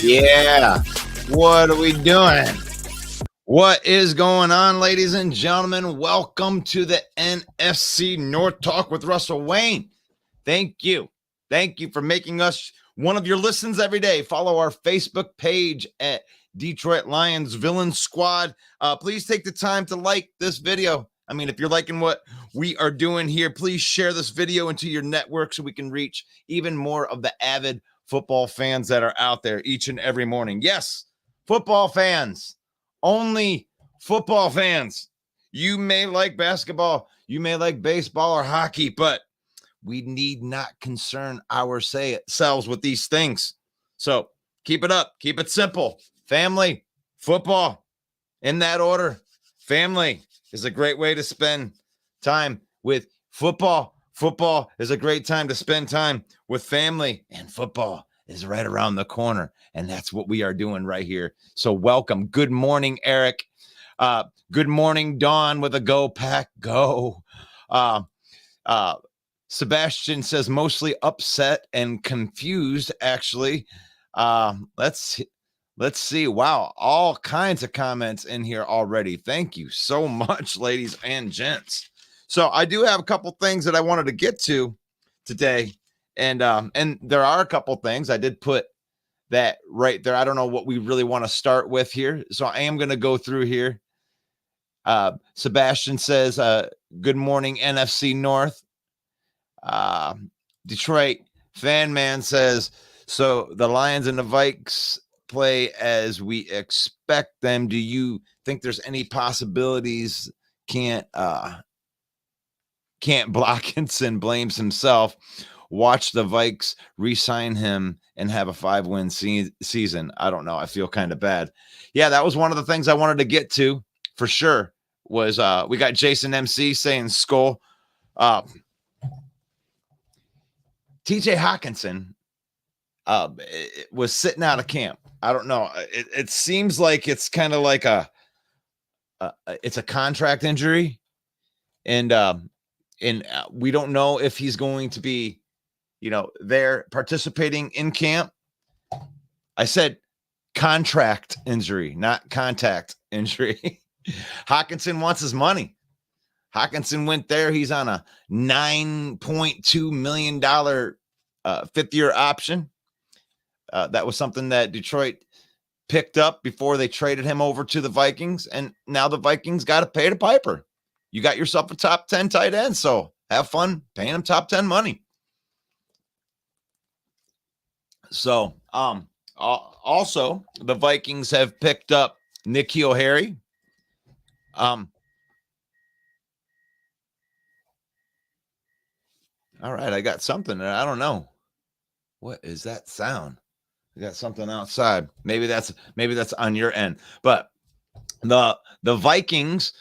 Yeah. What are we doing? What is going on, ladies and gentlemen? Welcome to the NFC North Talk with Russell Wayne. Thank you. Thank you for making us one of your listens every day. Follow our Facebook page at Detroit Lions Villain Squad. Please take the time to like this video. I mean, if you're liking what we are doing here, please share this video into your network so we can reach even more of the avid football fans that are out there each and every morning. Yes, football fans, only football fans. You may like basketball, you may like baseball or hockey, but we need not concern ourselves with these things. So keep it up, keep it simple. Family, football, in that order. Family is a great way to spend time with football. Football is a great time to spend time with family, and football is right around the corner. And that's what we are doing right here. So welcome. Good morning, Eric. Good morning, Dawn with a Go Pack Go. Sebastian says mostly upset and confused, actually. Let's see. Wow. All kinds of comments in here already. Thank you so much, ladies and gents. So I do have a couple things that I wanted to get to today. And there are a couple things. I did put that right there. I don't know what we really want to start with here. So I am going to go through here Sebastian says, good morning, NFC North. Detroit Fan Man says, so the Lions and the Vikes play as we expect them. Do you think there's any possibilities? Can't Blockinson blames himself. Watch the Vikes re-sign him and have a 5-win season. I don't know. I feel kind of bad. Yeah, that was one of the things I wanted to get to for sure. Was we got Jason MC saying skull. TJ Hawkinson was sitting out of camp. I don't know. It seems like it's kind of like it's a contract injury, and we don't know if he's going to be, there participating in camp. I said contract injury, not contact injury. Hawkinson wants his money. Hawkinson went there. He's on a $9.2 million fifth-year option. That was something that Detroit picked up before they traded him over to the Vikings, and now the Vikings got to pay the piper. You got yourself a top 10 tight end, so have fun paying him top 10 money. So, also, the Vikings have picked up N'Keal Harry. All right, I got something that I don't know. What is that sound? I got something outside. Maybe that's on your end. But the Vikings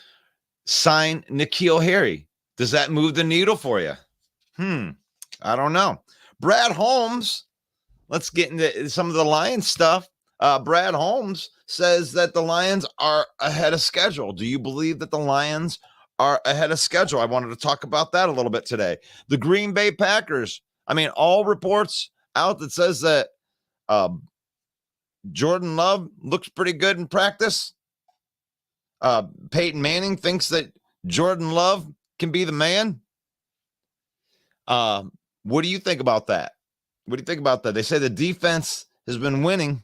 sign N'Keal Harry. Does that move the needle for you? I don't know. Brad Holmes, let's get into some of the Lions stuff. Brad Holmes says that the Lions are ahead of schedule. Do you believe that the Lions are ahead of schedule? I wanted to talk about that a little bit today. The Green Bay Packers. I mean, all reports out that says that Jordan Love looks pretty good in practice. Peyton Manning thinks that Jordan Love can be the man. What do you think about that? What do you think about that? They say the defense has been winning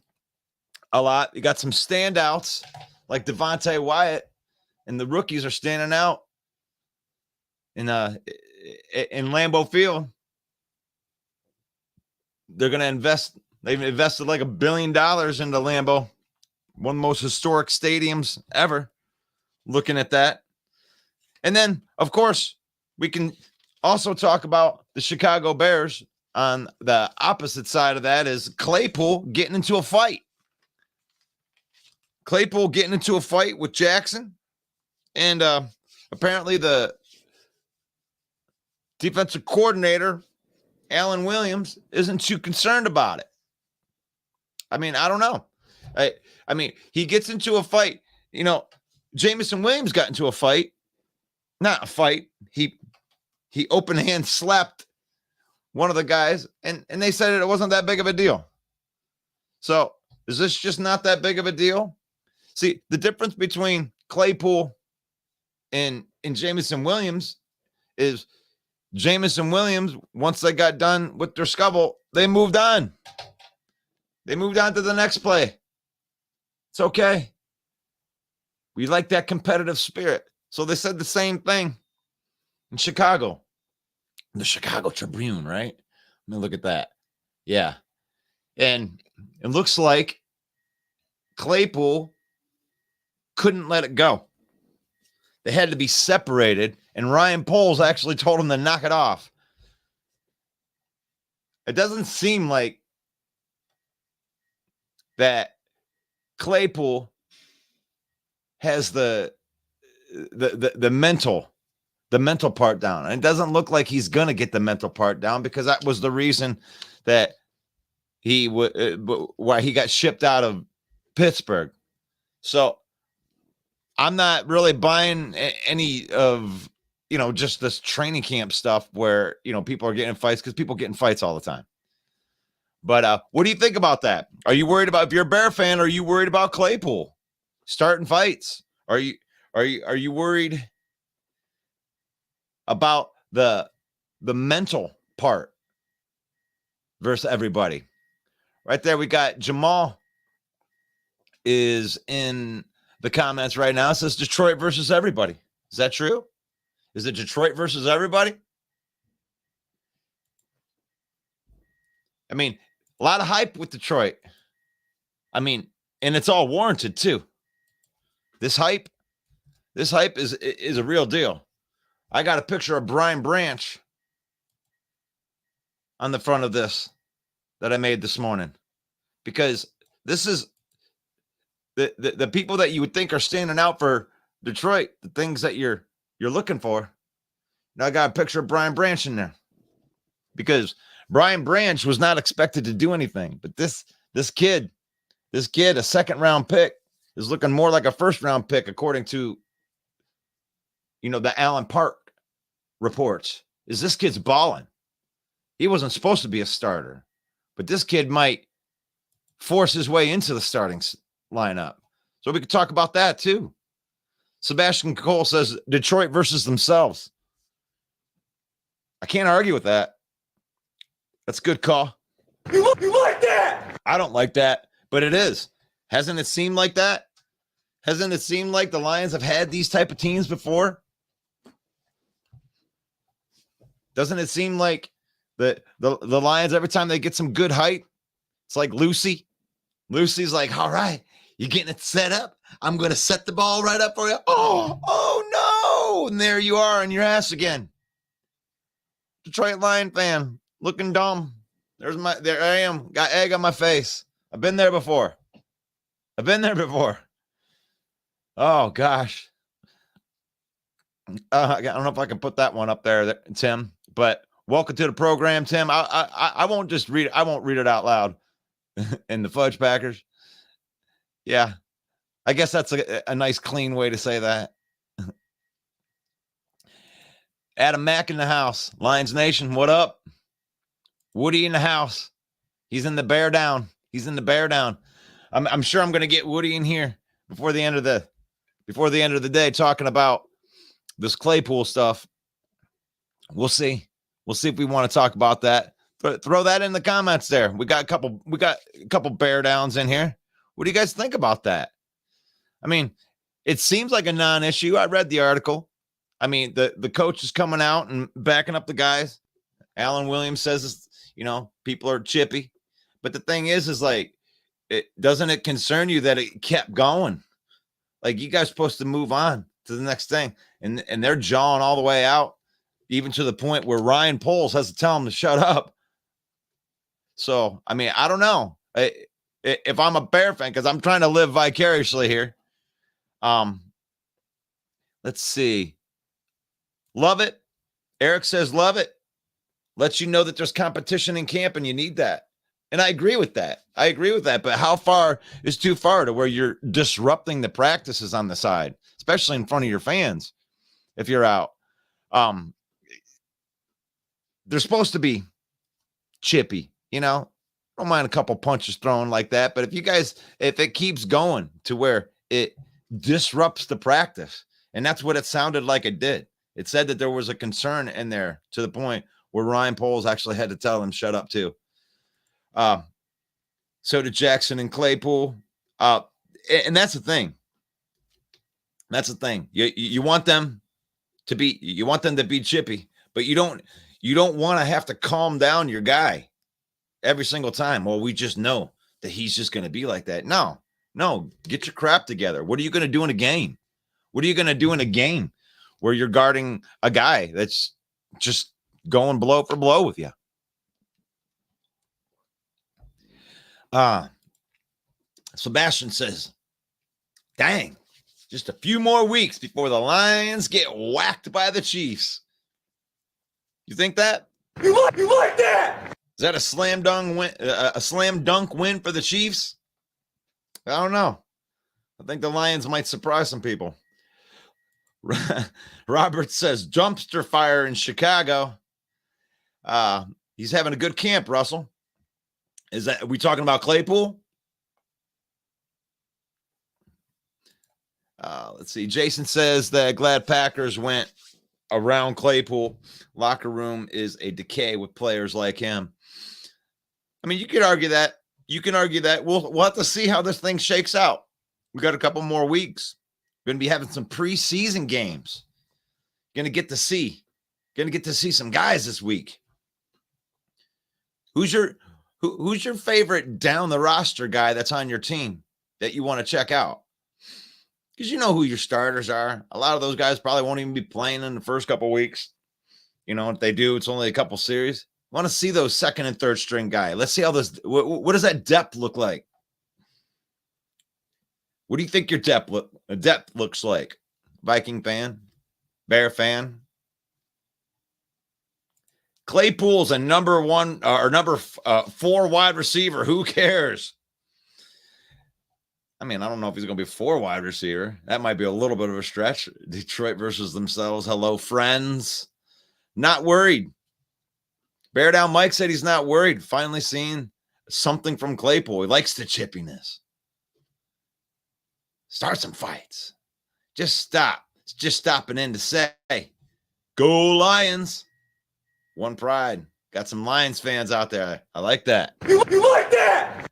a lot. You got some standouts like Devontae Wyatt, and the rookies are standing out in Lambeau Field. They're going to invest. They've invested like $1 billion into Lambeau, one of the most historic stadiums ever. Looking at that. And then, of course, we can also talk about the Chicago Bears. On the opposite side of that is Claypool getting into a fight. Claypool getting into a fight with Jackson. And apparently the defensive coordinator, Alan Williams, isn't too concerned about it. I mean, I don't know. I mean, he gets into a fight. Jameson Williams got into a fight. Not a fight. He open hand slapped one of the guys, and they said it wasn't that big of a deal. So is this just not that big of a deal? See, the difference between Claypool and Jameson Williams is Jameson Williams, once they got done with their scuffle, they moved on. They moved on to the next play. It's okay. We like that competitive spirit. So they said the same thing in Chicago. The Chicago Tribune, right? Let me look at that. Yeah. And it looks like Claypool couldn't let it go. They had to be separated, and Ryan Poles actually told him to knock it off. It doesn't seem like that Claypool has the mental part down. And it doesn't look like he's going to get the mental part down, because that was the reason that why he got shipped out of Pittsburgh. So I'm not really buying any of, just this training camp stuff where, people are getting in fights, because people get in fights all the time. But what do you think about that? Are you worried about, if you're a Bear fan, are you worried about Claypool starting fights? Are you worried about the mental part versus everybody? Right there, we got Jamal is in the comments right now. It says Detroit versus everybody. Is that true? Is it Detroit versus everybody? I mean, a lot of hype with Detroit. I mean, and it's all warranted too. This hype is a real deal. I got a picture of Brian Branch on the front of this that I made this morning, because this is the people that you would think are standing out for Detroit, the things that you're looking for. Now I got a picture of Brian Branch in there, because Brian Branch was not expected to do anything, but this kid, a second round pick, is looking more like a first round pick according to the Allen Park reports. Is this kid's balling? He wasn't supposed to be a starter, but this kid might force his way into the starting lineup. So we could talk about that too. Sebastian Cole says Detroit versus themselves. I can't argue with that. That's a good call. You like that? I don't like that, but it is. Hasn't it seemed like that? Hasn't it seemed like the Lions have had these type of teams before? Doesn't it seem like the Lions, every time they get some good hype, it's like Lucy. Lucy's like, all right, you're getting it set up. I'm going to set the ball right up for you. Oh, no. And there you are on your ass again. Detroit Lion fan, looking dumb. There I am. Got egg on my face. I've been there before. Oh, gosh. I don't know if I can put that one up there, Tim, but welcome to the program, Tim. I won't just read it. I won't read it out loud. In the Fudge Packers. Yeah. I guess that's a nice, clean way to say that. Adam Mack in the house. Lions Nation, what up? Woody in the house. He's in the bear down. I'm sure I'm going to get Woody in here before the end of the day talking about this Claypool stuff. We'll see. We'll see if we want to talk about that. Throw that in the comments there. We got a couple bear downs in here. What do you guys think about that? I mean, it seems like a non-issue. I read the article. I mean, the coach is coming out and backing up the guys. Alan Williams says, people are chippy. But the thing is like, doesn't it concern you that it kept going? Like, you guys are supposed to move on to the next thing. And they're jawing all the way out, even to the point where Ryan Poles has to tell them to shut up. So, I mean, I don't know if I'm a Bear fan, because I'm trying to live vicariously here. Let's see. Love it. Eric says, love it. Lets you know that there's competition in camp and you need that. And I agree with that. But how far is too far to where you're disrupting the practices on the side, especially in front of your fans if you're out? They're supposed to be chippy. Don't mind a couple punches thrown like that. But if it keeps going to where it disrupts the practice, and that's what it sounded like it did. It said that there was a concern in there to the point where Ryan Poles actually had to tell him, shut up too. So did Jackson and Claypool. And that's the thing. You want them to be chippy, but you don't want to have to calm down your guy every single time. Well, we just know that he's just going to be like that. No, get your crap together. What are you going to do in a game? Where you're guarding a guy that's just going blow for blow with you? Sebastian says, dang, just a few more weeks before the Lions get whacked by the Chiefs. You think that? You like that? Is that a slam dunk win for the Chiefs? I don't know. I think the Lions might surprise some people. Robert says dumpster fire in Chicago. He's having a good camp, Russell. Are we talking about Claypool? Let's see. Jason says that glad Packers went around Claypool. Locker room is a decay with players like him. I mean, you could argue that. We'll have to see how this thing shakes out. We got a couple more weeks. We're going to be having some preseason games. Going to get to see some guys this week. Who's your favorite down the roster guy that's on your team that you want to check out? Because you know who your starters are. A lot of those guys probably won't even be playing in the first couple weeks. You know, if they do, it's only a couple series. I want to see those second and third string guy. Let's see how this. What does that depth look like? What do you think your depth looks like? Viking fan, Bear fan. Claypool's a number 4 wide receiver. Who cares? I mean, I don't know if he's going to be 4 wide receiver. That might be a little bit of a stretch. Detroit versus themselves. Hello, friends. Not worried. Bear Down Mike said he's not worried. Finally seeing something from Claypool. He likes the chippiness. Start some fights. Just stop. It's just stopping in to say, go Lions. One pride. Got some Lions fans out there. I like that. You like that?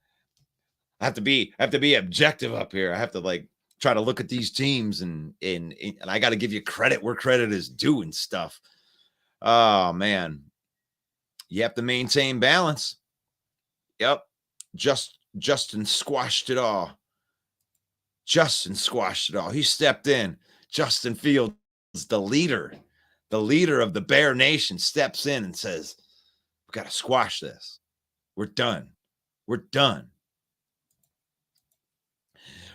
I have to be objective up here. I have to try to look at these teams and I got to give you credit where credit is due and stuff. Oh man. You have to maintain balance. Yep. Justin squashed it all. He stepped in. Justin Fields, the leader of the Bear Nation, steps in and says, we got to squash this. We're done.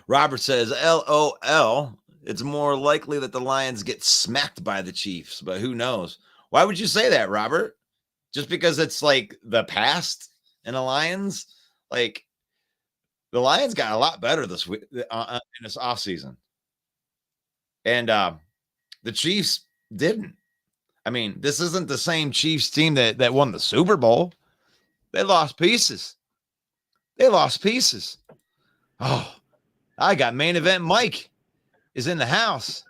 Robert says, LOL. It's more likely that the Lions get smacked by the Chiefs, but who knows? Why would you say that, Robert? Just because it's like the past and the Lions? Like, the Lions got a lot better this week in this offseason. And the Chiefs didn't. I mean, this isn't the same Chiefs team that won the Super Bowl. They lost pieces. Oh, I got main event Mike is in the house.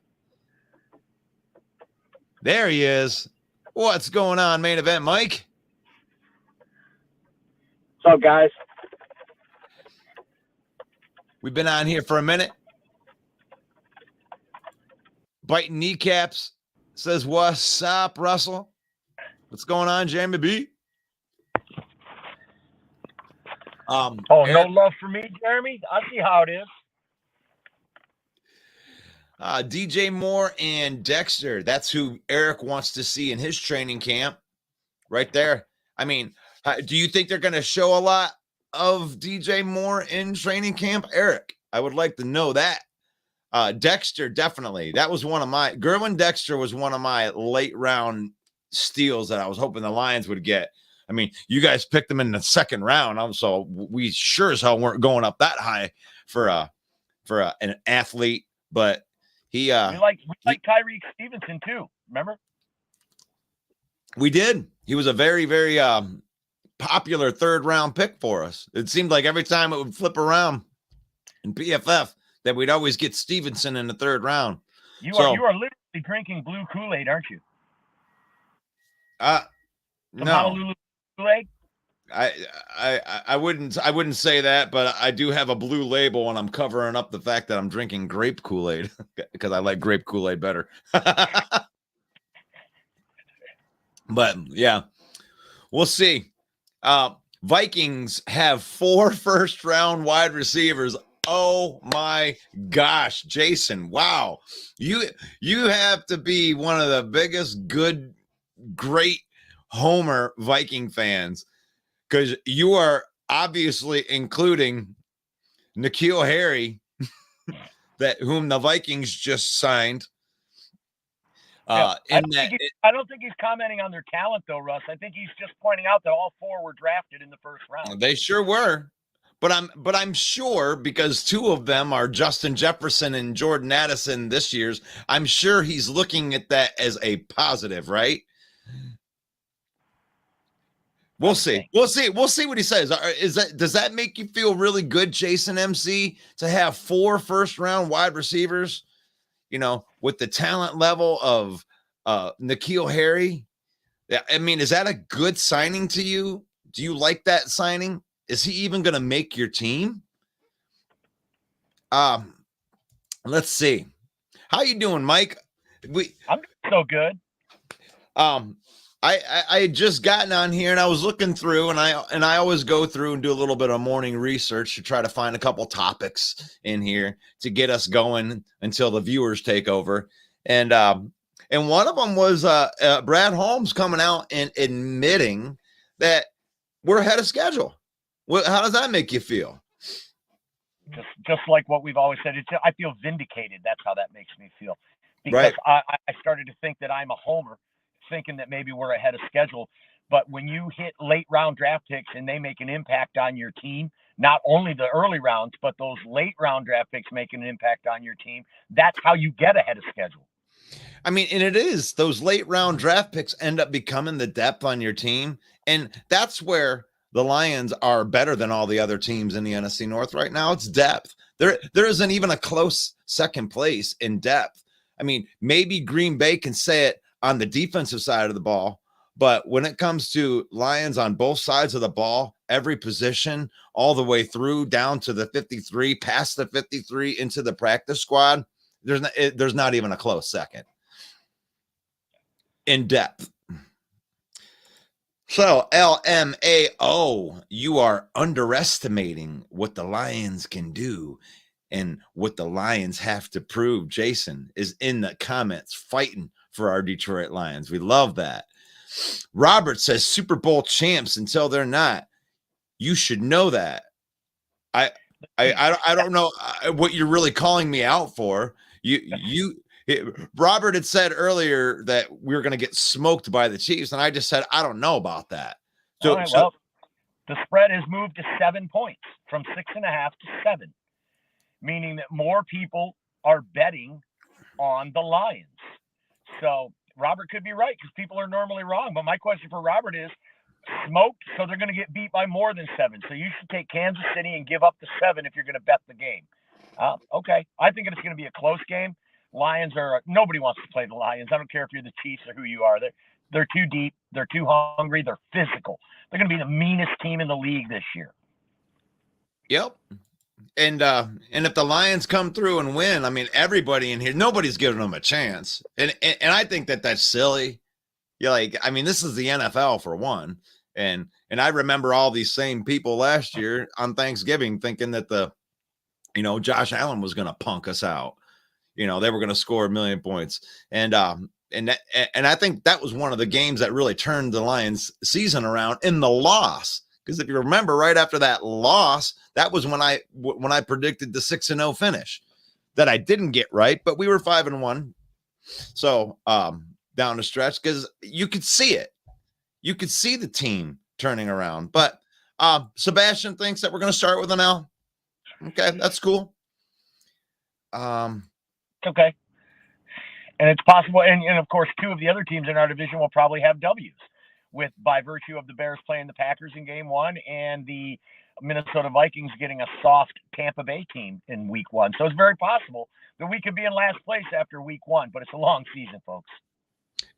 There he is. What's going on, main event Mike? What's up, guys? We've been on here for a minute. Biting kneecaps says, what's up, Russell? What's going on, Jamie B? No love for me, Jeremy? I see how it is. DJ Moore and Dexter. That's who Eric wants to see in his training camp. Right there. I mean, do you think they're going to show a lot of DJ Moore in training camp? Eric, I would like to know that. Dexter, definitely. That was Gerwin Dexter was one of my late round steals that I was hoping the Lions would get. I mean, you guys picked them in the second round, so we sure as hell weren't going up that high for an athlete. But we like Tyreek Stevenson too. Remember? We did. He was a very, very popular third round pick for us. It seemed like every time it would flip around in PFF that we'd always get Stevenson in the third round. You are literally drinking blue Kool-Aid, aren't you? No. Honolulu Kool-Aid? I wouldn't say that, but I do have a blue label and I'm covering up the fact that I'm drinking grape Kool-Aid because I like grape Kool-Aid better. But yeah, we'll see. Vikings have 4 first-round wide receivers. Oh my gosh, Jason! Wow, you have to be one of the biggest, great Homer Viking fans because you are obviously including N'Keal Harry, whom the Vikings just signed. I don't think he's commenting on their talent, though, Russ. I think he's just pointing out that all 4 were drafted in the first round. They sure were, but I'm sure because 2 of them are Justin Jefferson and Jordan Addison this year's. I'm sure he's looking at that as a positive, right? We'll see. We'll see what he says. Does that make you feel really good, Jason MC, to have 4 first-round wide receivers? You know, with the talent level of N'Keal Harry. I mean, is that a good signing to you? Do you like that signing? Is he even going to make your team? Let's see. How you doing, Mike? I'm so good. I had just gotten on here and I was looking through, and I always go through and do a little bit of morning research to try to find a couple topics in here to get us going until the viewers take over. And one of them was Brad Holmes coming out and admitting that we're ahead of schedule. How does that make you feel? Just like what we've always said, I feel vindicated. That's how that makes me feel, because right. I started to think that I'm a homer, thinking that maybe we're ahead of schedule. But when you hit late round draft picks and they make an impact on your team, not only the early rounds, but those late round draft picks making an impact on your team, that's how you get ahead of schedule. I mean, and it is, those late round draft picks end up becoming the depth on your team. And that's where the Lions are better than all the other teams in the NFC North right now. It's depth. There isn't even a close second place in depth. I mean, maybe Green Bay can say it on the defensive side of the ball, but when it comes to Lions on both sides of the ball, every position, all the way through down to the 53, past the 53 into the practice squad, there's not even a close second in depth. So, LMAO, you are underestimating what the Lions can do and what the Lions have to prove. Jason is in the comments fighting for our Detroit Lions. We love that. Robert says Super Bowl champs until they're not. You should know that. I don't know what you're really calling me out for. Robert had said earlier that we were going to get smoked by the Chiefs, and I just said I don't know about that. So, right, well, the spread has moved to 7 points from 6.5 to 7, meaning that more people are betting on the Lions. So Robert could be right because people are normally wrong. But my question for Robert is, smoked, so they're going to get beat by more than 7. So you should take Kansas City and give up the 7 if you're going to bet the game. Okay, I think it's going to be a close game. Lions nobody wants to play the Lions. I don't care if you're the Chiefs or who you are. They're too deep. They're too hungry. They're physical. They're going to be the meanest team in the league this year. Yep. And if the Lions come through and win, I mean, everybody in here, nobody's giving them a chance. And I think that's silly. You're like, I mean, this is the NFL for one. And I remember all these same people last year on Thanksgiving thinking that Josh Allen was going to punk us out. They were going to score 1 million points. And I think that was one of the games that really turned the Lions season around in the loss. Because if you remember, right after that loss, that was when I predicted the 6-0 finish that I didn't get right, but we were 5-1. So down the stretch, because you could see it. You could see the team turning around. But Sebastian thinks that we're going to start with an L. Okay, that's cool. Okay. And it's possible. And of course, 2 of the other teams in our division will probably have W's by virtue of the Bears playing the Packers in game 1 and the Minnesota Vikings getting a soft Tampa Bay team in week 1. So it's very possible that we could be in last place after week 1, but it's a long season, folks.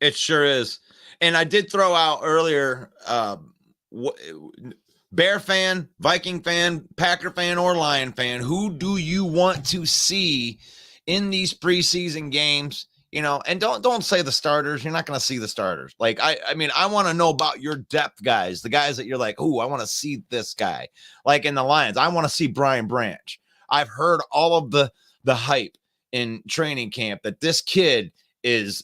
It sure is. And I did throw out earlier, Bear fan, Viking fan, Packer fan, or Lion fan, who do you want to see in these preseason games? And don't say the starters. You're not going to see the starters. Like, I mean, I want to know about your depth guys, the guys that you're like, oh, I want to see this guy. Like in the Lions, I want to see Brian Branch. I've heard all of the hype in training camp that this kid is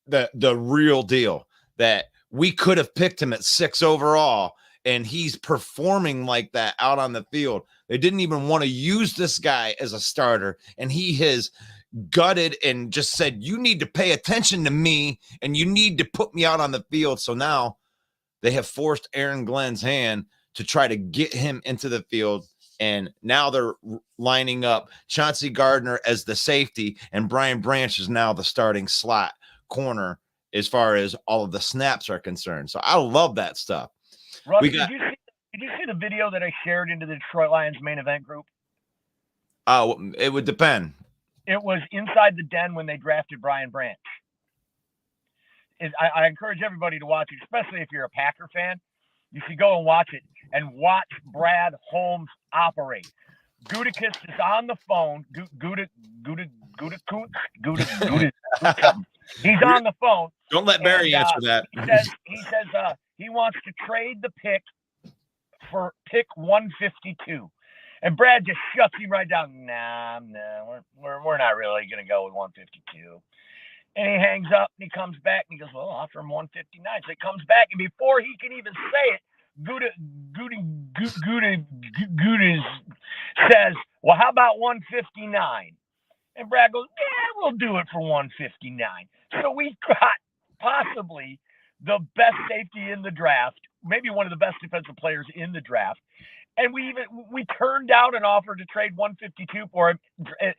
the real deal, that we could have picked him at 6 overall, and he's performing like that out on the field. They didn't even want to use this guy as a starter, and he has gutted and just said, you need to pay attention to me and you need to put me out on the field. So now they have forced Aaron Glenn's hand to try to get him into the field. And now they're lining up Chauncey Gardner as the safety, and Brian Branch is now the starting slot corner as far as all of the snaps are concerned. So I love that stuff. Russ, did you see the video that I shared into the Detroit Lions main event group? It would depend. It was inside the den when they drafted Brian Branch. I encourage everybody to watch it, especially if you're a Packer fan. You should go and watch it and watch Brad Holmes operate. Gutekunst is on the phone. Gouda. He's on the phone. Don't let Barry answer that. He says he wants to trade the pick for pick 152. And Brad just shuts him right down. Nah, we're not really going to go with 152. And he hangs up and he comes back and he goes, well, I'll offer him 159. So he comes back, and before he can even say it, Gouda says, well, how about 159? And Brad goes, yeah, we'll do it for 159. So we got possibly the best safety in the draft, maybe one of the best defensive players in the draft. And we turned down an offer to trade 152 for him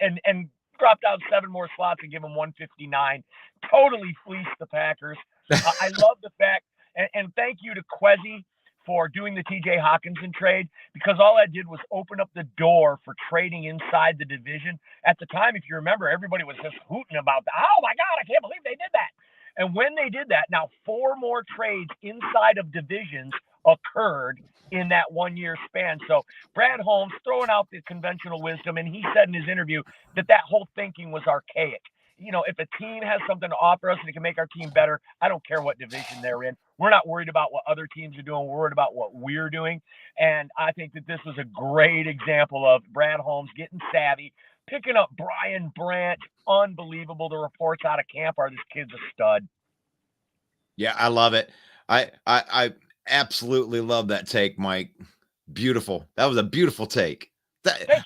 and dropped out 7 more slots and give him 159. Totally fleeced the Packers. I love the fact, and thank you to Quezzy for doing the TJ Hawkinson trade, because all that did was open up the door for trading inside the division. At the time, if you remember, everybody was just hooting about that. Oh my God, I can't believe they did that. And when they did that, now 4 more trades inside of divisions occurred in that 1-year span. So Brad Holmes throwing out the conventional wisdom, and he said in his interview that whole thinking was archaic. You know, if a team has something to offer us and it can make our team better, I don't care what division they're in. We're not worried about what other teams are doing. We're worried about what we're doing. And I think that this was a great example of Brad Holmes getting savvy, picking up Brian Branch. Unbelievable. The reports out of camp are this kid's a stud. Yeah, I love it. I absolutely love that take, Mike. Beautiful. That was a beautiful take.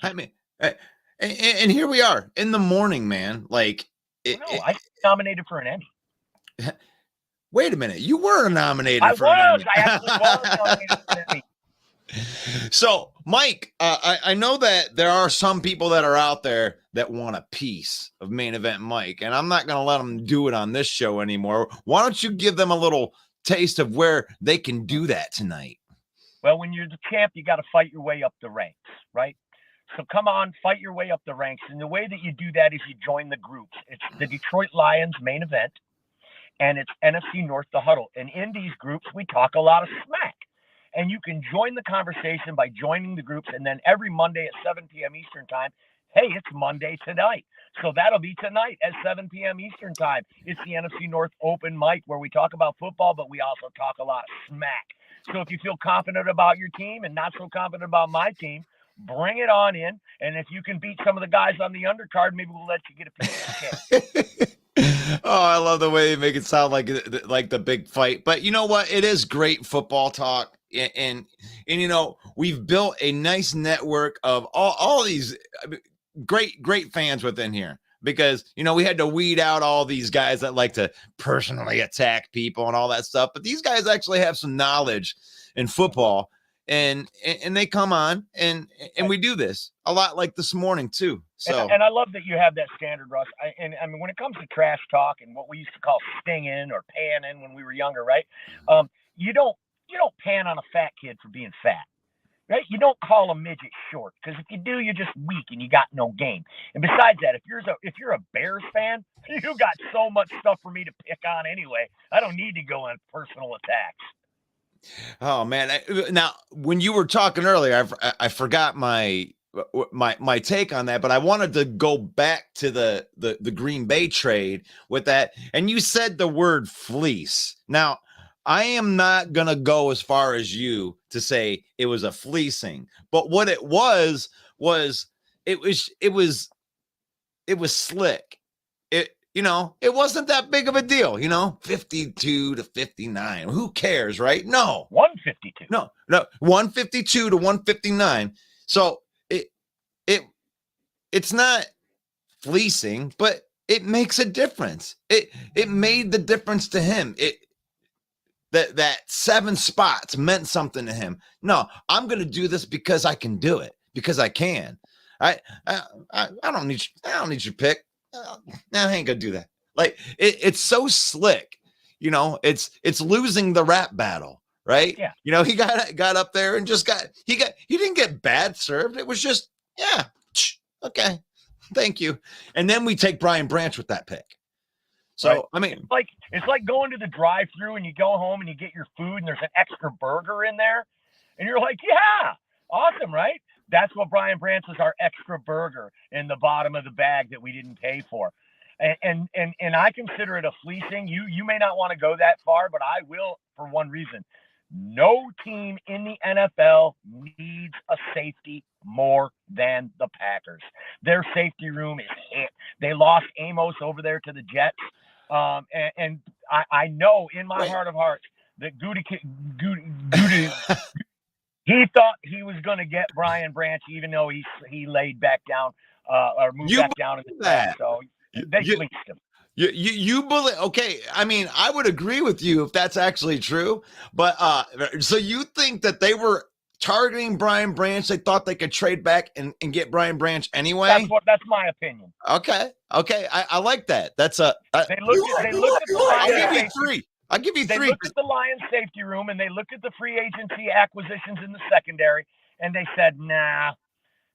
I mean, and here we are in the morning, man. Like, I nominated for an Emmy. Wait a minute. You were nominated for an Emmy. I actually was nominated for an Emmy. So, Mike, I know that there are some people that are out there that want a piece of Main Event Mike, and I'm not going to let them do it on this show anymore. Why don't you give them a little taste of where they can do that tonight? Well, when you're the champ, you got to fight your way up the ranks, right? So come on, fight your way up the ranks. And the way that you do that is you join the groups. It's the Detroit Lions Main Event, and it's NFC North The Huddle. And in these groups, we talk a lot of smack. And you can join the conversation by joining the groups. And then every Monday at 7 p.m. Eastern time, hey, it's Monday tonight. So that'll be tonight at 7 p.m. Eastern time. It's the NFC North Open Mic, where we talk about football, but we also talk a lot of smack. So if you feel confident about your team and not so confident about my team, bring it on in. And if you can beat some of the guys on the undercard, maybe we'll let you get a piece of the cake. Oh, I love the way you make it sound like the big fight. But you know what? It is great football talk. And you know, we've built a nice network of all these great fans within here, because, you know, we had to weed out all these guys that like to personally attack people and all that stuff. But these guys actually have some knowledge in football, and they come on and we do this a lot, like this morning too. So, and I love that you have that standard, Russ. I mean, when it comes to trash talk and what we used to call stinging or panning when we were younger, right? You don't pan on a fat kid for being fat, right? You don't call a midget short, because if you do, you're just weak and you got no game. And besides that, if you're a Bears fan, you got so much stuff for me to pick on anyway. I don't need to go on personal attacks. Oh man! Now, when you were talking earlier, I forgot my take on that, but I wanted to go back to the Green Bay trade with that, and you said the word fleece. Now, I am not gonna go as far as you to say it was a fleecing, but what it was slick. You know, it wasn't that big of a deal, you know, 52 to 59. Who cares, right? No. 152. No, 152 to 159. So it's not fleecing, but it makes a difference. It made the difference to him. That 7 spots meant something to him. No, I'm going to do this because I can do it, because I can. I don't need your pick. No, I ain't gonna do that. Like, it's so slick, you know. It's losing the rap battle, right? Yeah. You know, he got up there and he didn't get bad served. It was just, yeah, okay, thank you. And then we take Brian Branch with that pick. So right. I mean, it's like going to the drive-thru and you go home and you get your food and there's an extra burger in there, and you're like, yeah, awesome, right? That's what Brian Branch was, our extra burger in the bottom of the bag that we didn't pay for. And I consider it a fleecing. You may not want to go that far, but I will, for one reason. No team in the NFL needs a safety more than the Packers. Their safety room is hit. They lost Amos over there to the Jets. And I know in my heart of hearts that Goody he thought he was going to get Brian Branch, even though he laid back down or moved back down in the draft. So they fleeced him. You believe? Okay, I mean, I would agree with you if that's actually true. But so you think that they were targeting Brian Branch? They thought they could trade back and get Brian Branch anyway. That's my opinion. Okay, I like that. That's a. They looked at the Lions. I'll give you three. I'll give you three. They looked at the Lions safety room and they looked at the free agency acquisitions in the secondary, and they said, nah.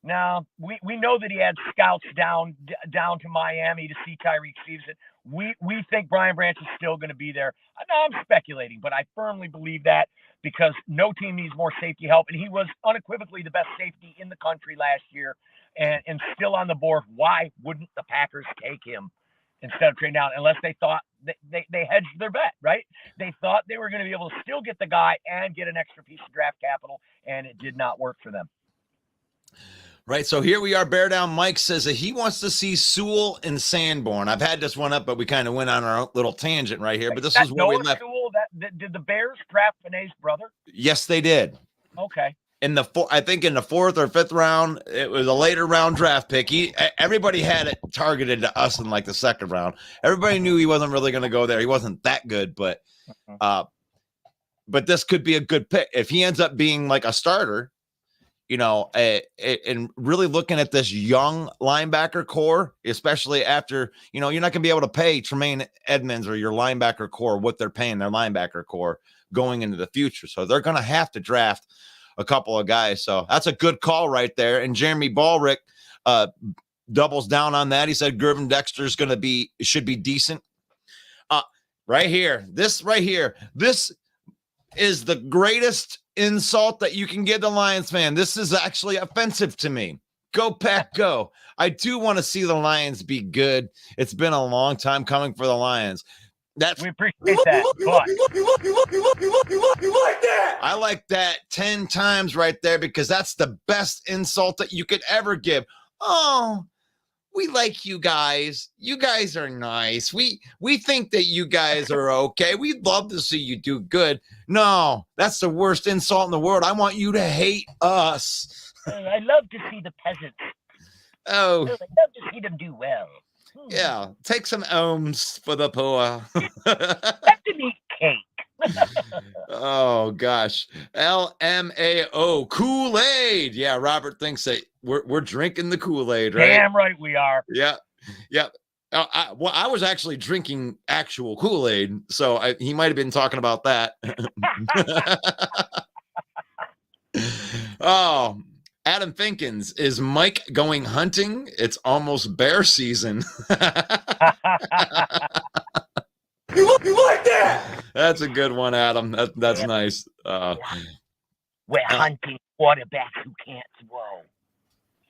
No, we know that he had scouts down to Miami to see Tyreek Stevenson. We think Brian Branch is still going to be there. Now I'm speculating, but I firmly believe that because no team needs more safety help, and he was unequivocally the best safety in the country last year, and still on the board. Why wouldn't the Packers take him instead of trading down? Unless they thought they hedged their bet, right? They thought they were going to be able to still get the guy and get an extra piece of draft capital, and it did not work for them. Right, so here we are. Bear Down Mike says that he wants to see Sewell and Sanborn. I've had this one up, but we kind of went on our little tangent right here. But this is where we left. Sewell, did the Bears draft Vinay's brother? Yes, they did. Okay. I think in the 4th or 5th round, it was a later round draft pick. Everybody had it targeted to us in like the 2nd round. Everybody knew he wasn't really going to go there. He wasn't that good, but this could be a good pick if he ends up being like a starter. You know, and really looking at this young linebacker core, especially after, you know, you're not going to be able to pay Tremaine Edmonds or your linebacker core what they're paying their linebacker core going into the future. So they're going to have to draft a couple of guys. So that's a good call right there. And Jeremy Ballrick doubles down on that. He said Gervin Dexter should be decent. This is the greatest insult that you can give the Lions fan. This is actually offensive to me. Go Pack, go. I do want to see the Lions be good. It's been a long time coming for the Lions. We appreciate that. I like that 10 times right there because that's the best insult that you could ever give. Oh, we like you guys. You guys are nice. We think that you guys are okay. We'd love to see you do good. No, that's the worst insult in the world. I want you to hate us. I love to see the peasants. Oh. I love to see them do well. Yeah, take some ohms for the poor. Let them eat cake. Oh gosh, LMAO Kool-Aid. Yeah, Robert thinks that we're drinking the Kool-Aid, right? Damn right we are. Yeah. I was actually drinking actual Kool-Aid, so he might have been talking about that. Oh, Adam Finkins, is Mike going hunting? It's almost bear season. You like that? That's a good one, Adam. That's nice. We're hunting quarterbacks who can't throw.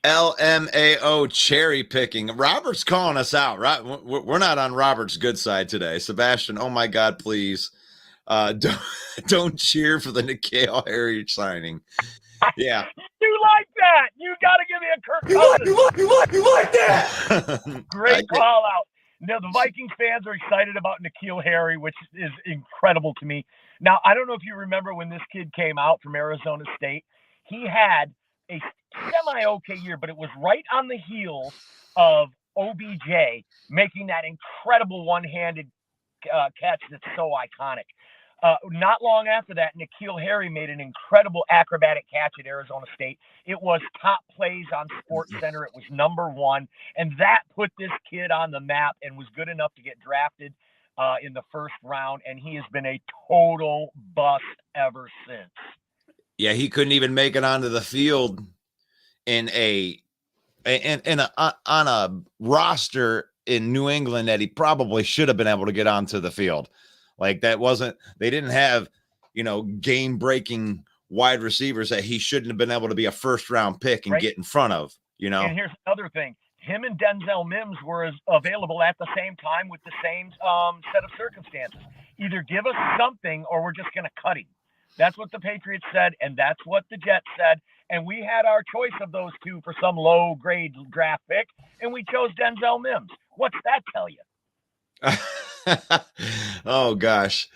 LMAO cherry picking. Robert's calling us out, right? We're not on Robert's good side today. Sebastian, oh my God, please. Don't cheer for the N'Keal Harry signing. Yeah. You like that? You got to give me a Kirk Cousins. You like that? Great call out. Now, the Vikings fans are excited about N'Keal Harry, which is incredible to me. Now, I don't know if you remember when this kid came out from Arizona State. He had a semi-okay year, but it was right on the heels of OBJ making that incredible one-handed catch that's so iconic. Not long after that, N'Keal Harry made an incredible acrobatic catch at Arizona State. It was top plays on SportsCenter. It was number 1, and that put this kid on the map and was good enough to get drafted in the 1st round, and he has been a total bust ever since. Yeah, he couldn't even make it onto the field on a roster in New England that he probably should have been able to get onto the field. Like they didn't have, game breaking wide receivers that he shouldn't have been able to be a first-round pick and get in front of, you know? And here's another thing. Him and Denzel Mims were available at the same time with the same set of circumstances. Either give us something or we're just going to cut him. That's what the Patriots said, and that's what the Jets said. And we had our choice of those two for some low-grade draft pick, and we chose Denzel Mims. What's that tell you? Oh, gosh.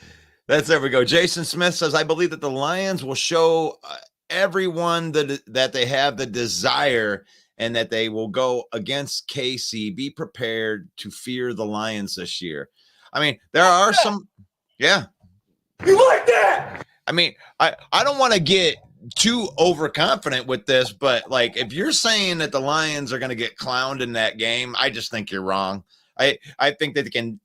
There we go. Jason Smith says, I believe that the Lions will show everyone that they have the desire and that they will go against KC. Be prepared to fear the Lions this year. I mean, there are some, yeah. You like that? I mean, I don't want to get too overconfident with this, but like, if you're saying that the Lions are going to get clowned in that game, I just think you're wrong. I think that they can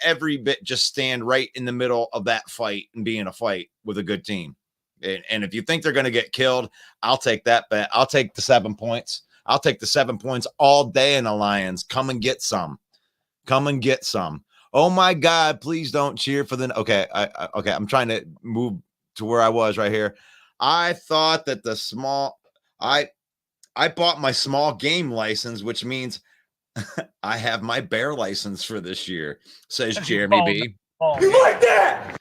every bit just stand right in the middle of that fight and be in a fight with a good team. And if you think they're going to get killed, I'll take that bet. I'll take the 7 points. I'll take the 7 points all day in the Lions. Come and get some. Come and get some. Oh my God, please don't cheer for the okay. Okay, I'm trying to move to where I was right here. I thought that I bought my small game license, which means I have my bear license for this year, says Jeremy B. You like that?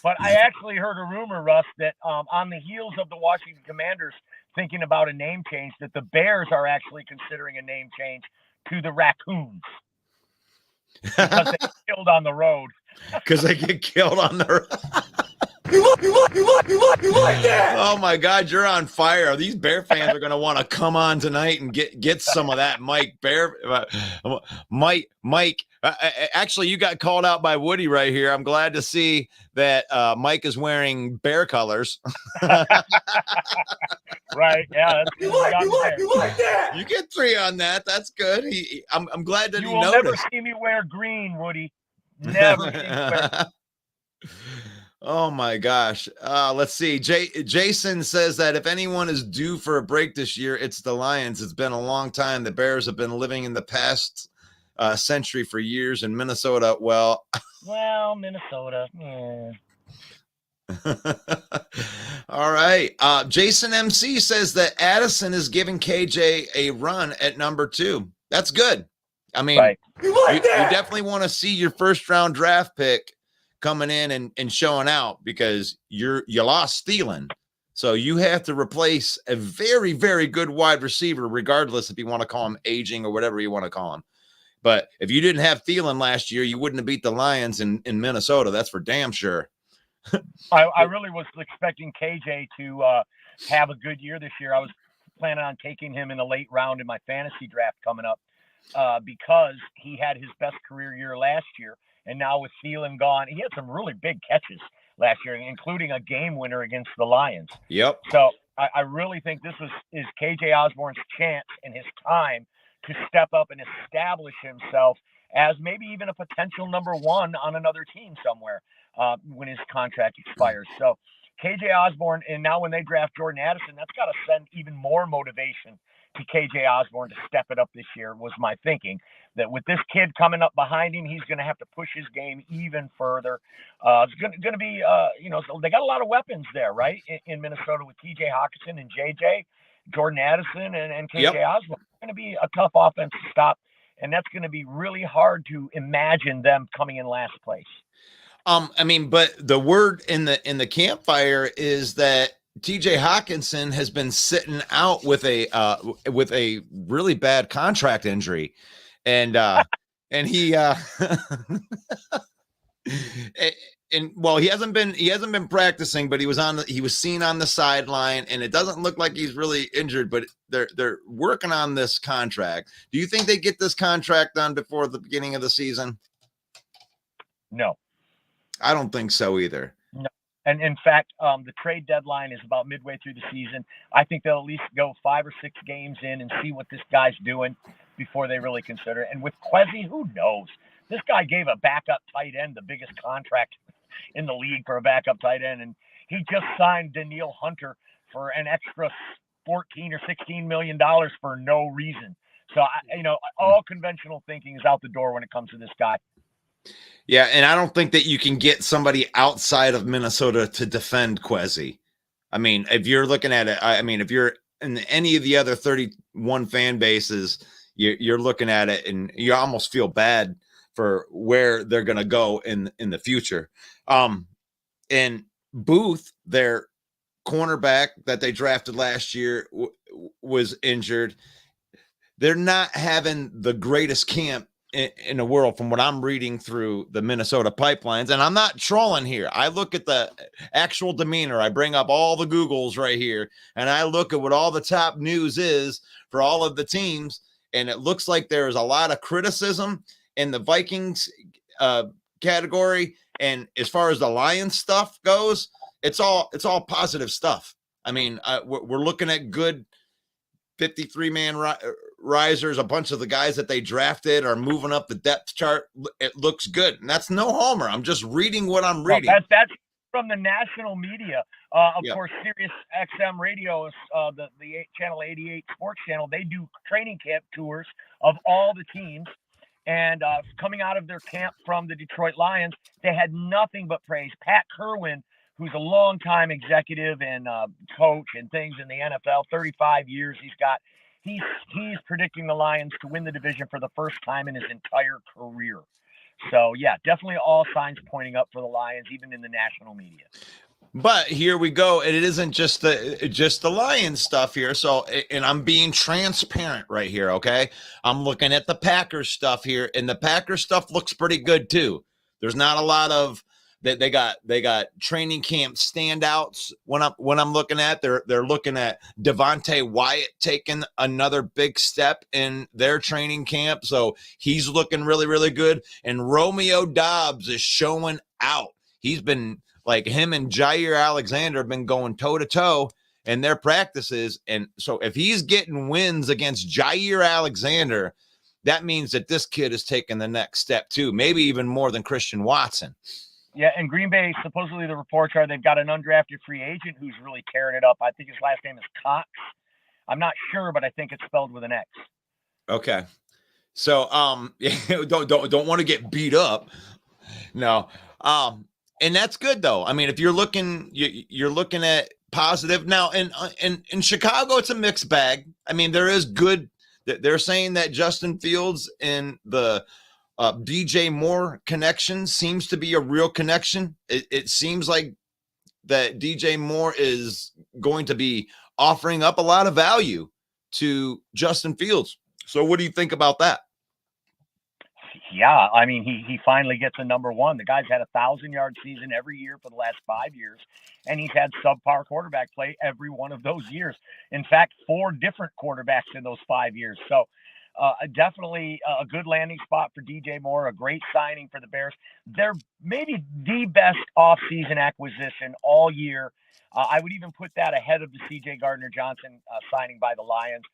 But I actually heard a rumor, Russ, that on the heels of the Washington Commanders thinking about a name change, that the Bears are actually considering a name change to the Raccoons because they get killed on the road. Because they get killed on the road. You like that? Oh my God, you're on fire. These Bear fans are going to want to come on tonight and get some of that Mike. Actually, you got called out by Woody right here. I'm glad to see that Mike is wearing Bear colors. Right? Yeah. You like that? You get 3 on that. That's good. I'm glad that you he will noticed. never see me wear green, Woody. Never see me wear. Oh my gosh. Let's see. Jason says that if anyone is due for a break this year, it's the Lions. It's been a long time. The Bears have been living in the past century for years in Minnesota. Well, Minnesota. Yeah. All right. Jason MC says that Addison is giving KJ a run at number 2. That's good. I mean, right. You definitely want to see your first round draft pick coming in and showing out because you lost Thielen. So you have to replace a very, very good wide receiver, regardless if you want to call him aging or whatever you want to call him. But if you didn't have Thielen last year, you wouldn't have beat the Lions in Minnesota. That's for damn sure. I really was expecting KJ to have a good year this year. I was planning on taking him in the late round in my fantasy draft coming up because he had his best career year last year. And now with Thielen gone, he had some really big catches last year, including a game winner against the Lions. Yep. So I really think this is KJ Osborne's chance and his time to step up and establish himself as maybe even a potential number 1 on another team somewhere when his contract expires. So KJ Osborne, and now when they draft Jordan Addison, that's got to send even more motivation to KJ Osborne to step it up this year, was my thinking. That with this kid coming up behind him, he's going to have to push his game even further. It's going to be, so they got a lot of weapons there, right, in Minnesota with TJ Hawkinson and JJ, Jordan Addison, and KJ Osborne. It's going to be a tough offense to stop, and that's going to be really hard to imagine them coming in last place. I mean, but the word in the campfire is that TJ Hawkinson has been sitting out with a really bad contract injury, and he and well, he hasn't been practicing, but he was seen on the sideline, and it doesn't look like he's really injured, but they're working on this contract. Do you think they get this contract done before the beginning of the season? No. I don't think so either. No. And in fact, the trade deadline is about midway through the season. I think they'll at least go 5 or 6 games in and see what this guy's doing before they really consider it. And with Kwesi, who knows? This guy gave a backup tight end the biggest contract in the league for a backup tight end, and he just signed Danielle Hunter for an extra $14 or $16 million for no reason. So, all conventional thinking is out the door when it comes to this guy. Yeah, and I don't think that you can get somebody outside of Minnesota to defend Kwesi. I mean, if you're looking at it, I mean, if you're in any of the other 31 fan bases, you're looking at it and you almost feel bad for where they're going to go in the future. And Booth, their cornerback that they drafted last year, was injured. They're not having the greatest camp in the world from what I'm reading through the Minnesota pipelines. And I'm not trolling here. I look at the actual demeanor. I bring up all the Googles right here, and I look at what all the top news is for all of the teams. And it looks like there is a lot of criticism in the Vikings category. And as far as the Lions stuff goes, it's all positive stuff. I mean, we're looking at good 53-man risers. A bunch of the guys that they drafted are moving up the depth chart. It looks good. And that's no homer. I'm just reading what I'm reading. Well, that's from the national media. Of course, Sirius XM Radio, the Channel 88 Sports Channel, they do training camp tours of all the teams. And coming out of their camp from the Detroit Lions, they had nothing but praise. Pat Kerwin, who's a longtime executive and coach and things in the NFL, 35 years he's predicting the Lions to win the division for the first time in his entire career. So, yeah, definitely all signs pointing up for the Lions, even in the national media. But here we go. And it isn't just the Lions stuff here. So, and I'm being transparent right here, okay? I'm looking at the Packers stuff here, and the Packers stuff looks pretty good too. There's not a lot of they got training camp standouts. When I'm looking at, they're looking at Devontae Wyatt taking another big step in their training camp, so he's looking really, really good. And Romeo Doubs is showing out. He's been like him and Jair Alexander have been going toe to toe in their practices, and so if he's getting wins against Jair Alexander, that means that this kid is taking the next step too, maybe even more than Christian Watson. Yeah, and Green Bay, supposedly the reports are they've got an undrafted free agent who's really tearing it up. I think his last name is Cox. I'm not sure, but I think it's spelled with an X. Okay. So don't want to get beat up. No. And that's good though. I mean, if you're looking at positive now, and in Chicago, it's a mixed bag. I mean, there is good. They're saying that Justin Fields and the DJ Moore connection seems to be a real connection. It seems like that DJ Moore is going to be offering up a lot of value to Justin Fields. So what do you think about that? Yeah, I mean, he finally gets a number one. The guy's had 1,000-yard season every year for the last 5 years, and he's had subpar quarterback play every one of those years. In fact, 4 different quarterbacks in those 5 years. So definitely a good landing spot for DJ Moore, a great signing for the Bears. They're maybe the best offseason acquisition all year. I would even put that ahead of the C.J. Gardner-Johnson signing by the Lions.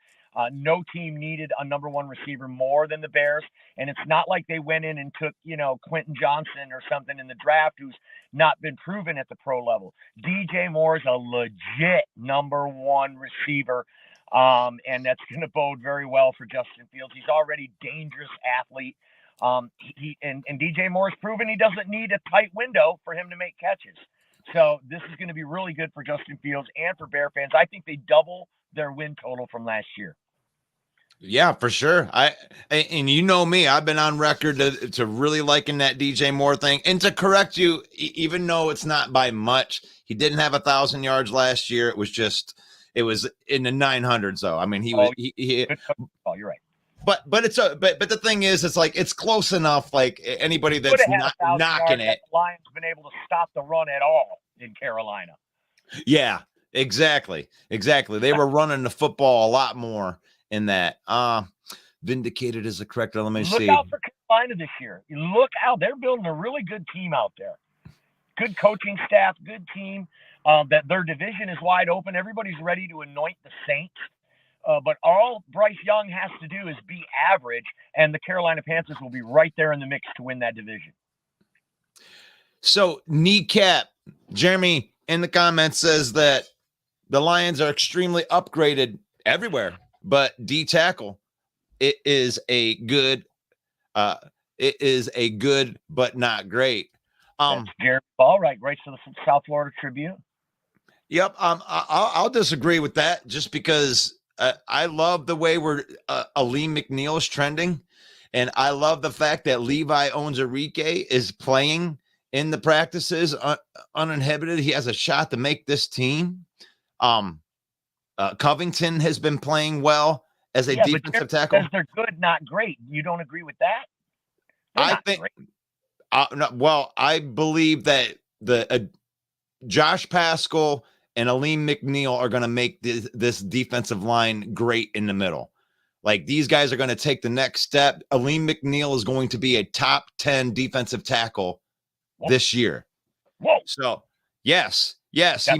No team needed a number one receiver more than the Bears. And it's not like they went in and took, Quentin Johnson or something in the draft who's not been proven at the pro level. DJ Moore is a legit number one receiver. And that's going to bode very well for Justin Fields. He's already a dangerous athlete. And DJ Moore's proven he doesn't need a tight window for him to make catches. So this is going to be really good for Justin Fields and for Bear fans. I think they double their win total from last year. Yeah, for sure. And you know me, I've been on record to really liking that DJ Moore thing. And to correct you, even though it's not by much, he didn't have 1,000 yards last year. It was in the 900s though. I mean, you're right. But the thing is, it's like it's close enough. Like anybody that's not knocking it, the Lions been able to stop the run at all in Carolina. Yeah, exactly. They were running the football a lot more in that. Vindicated is the correct. Let me see. Look out for Carolina this year. Look out. They're building a really good team out there. Good coaching staff, good team. That their division is wide open. Everybody's ready to anoint the Saints. But all Bryce Young has to do is be average, and the Carolina Panthers will be right there in the mix to win that division. So, Kneecap, Jeremy in the comments says that the Lions are extremely upgraded everywhere, but D tackle, it is a good, but not great. Jared Ball, right? Writes to the South Florida Tribune. Yep. I'll disagree with that just because I love the way we're Aleem McNeil is trending. And I love the fact that Levi Onwuzurike is playing in the practices uninhibited. He has a shot to make this team. Covington has been playing well as a defensive tackle. Says they're good, not great. You don't agree with that? I think. No, well, I believe that the Josh Paschal and Aleem McNeil are going to make this defensive line great in the middle. Like, these guys are going to take the next step. Aleem McNeil is going to be a top 10 defensive tackle this year. Whoa. So, yes, he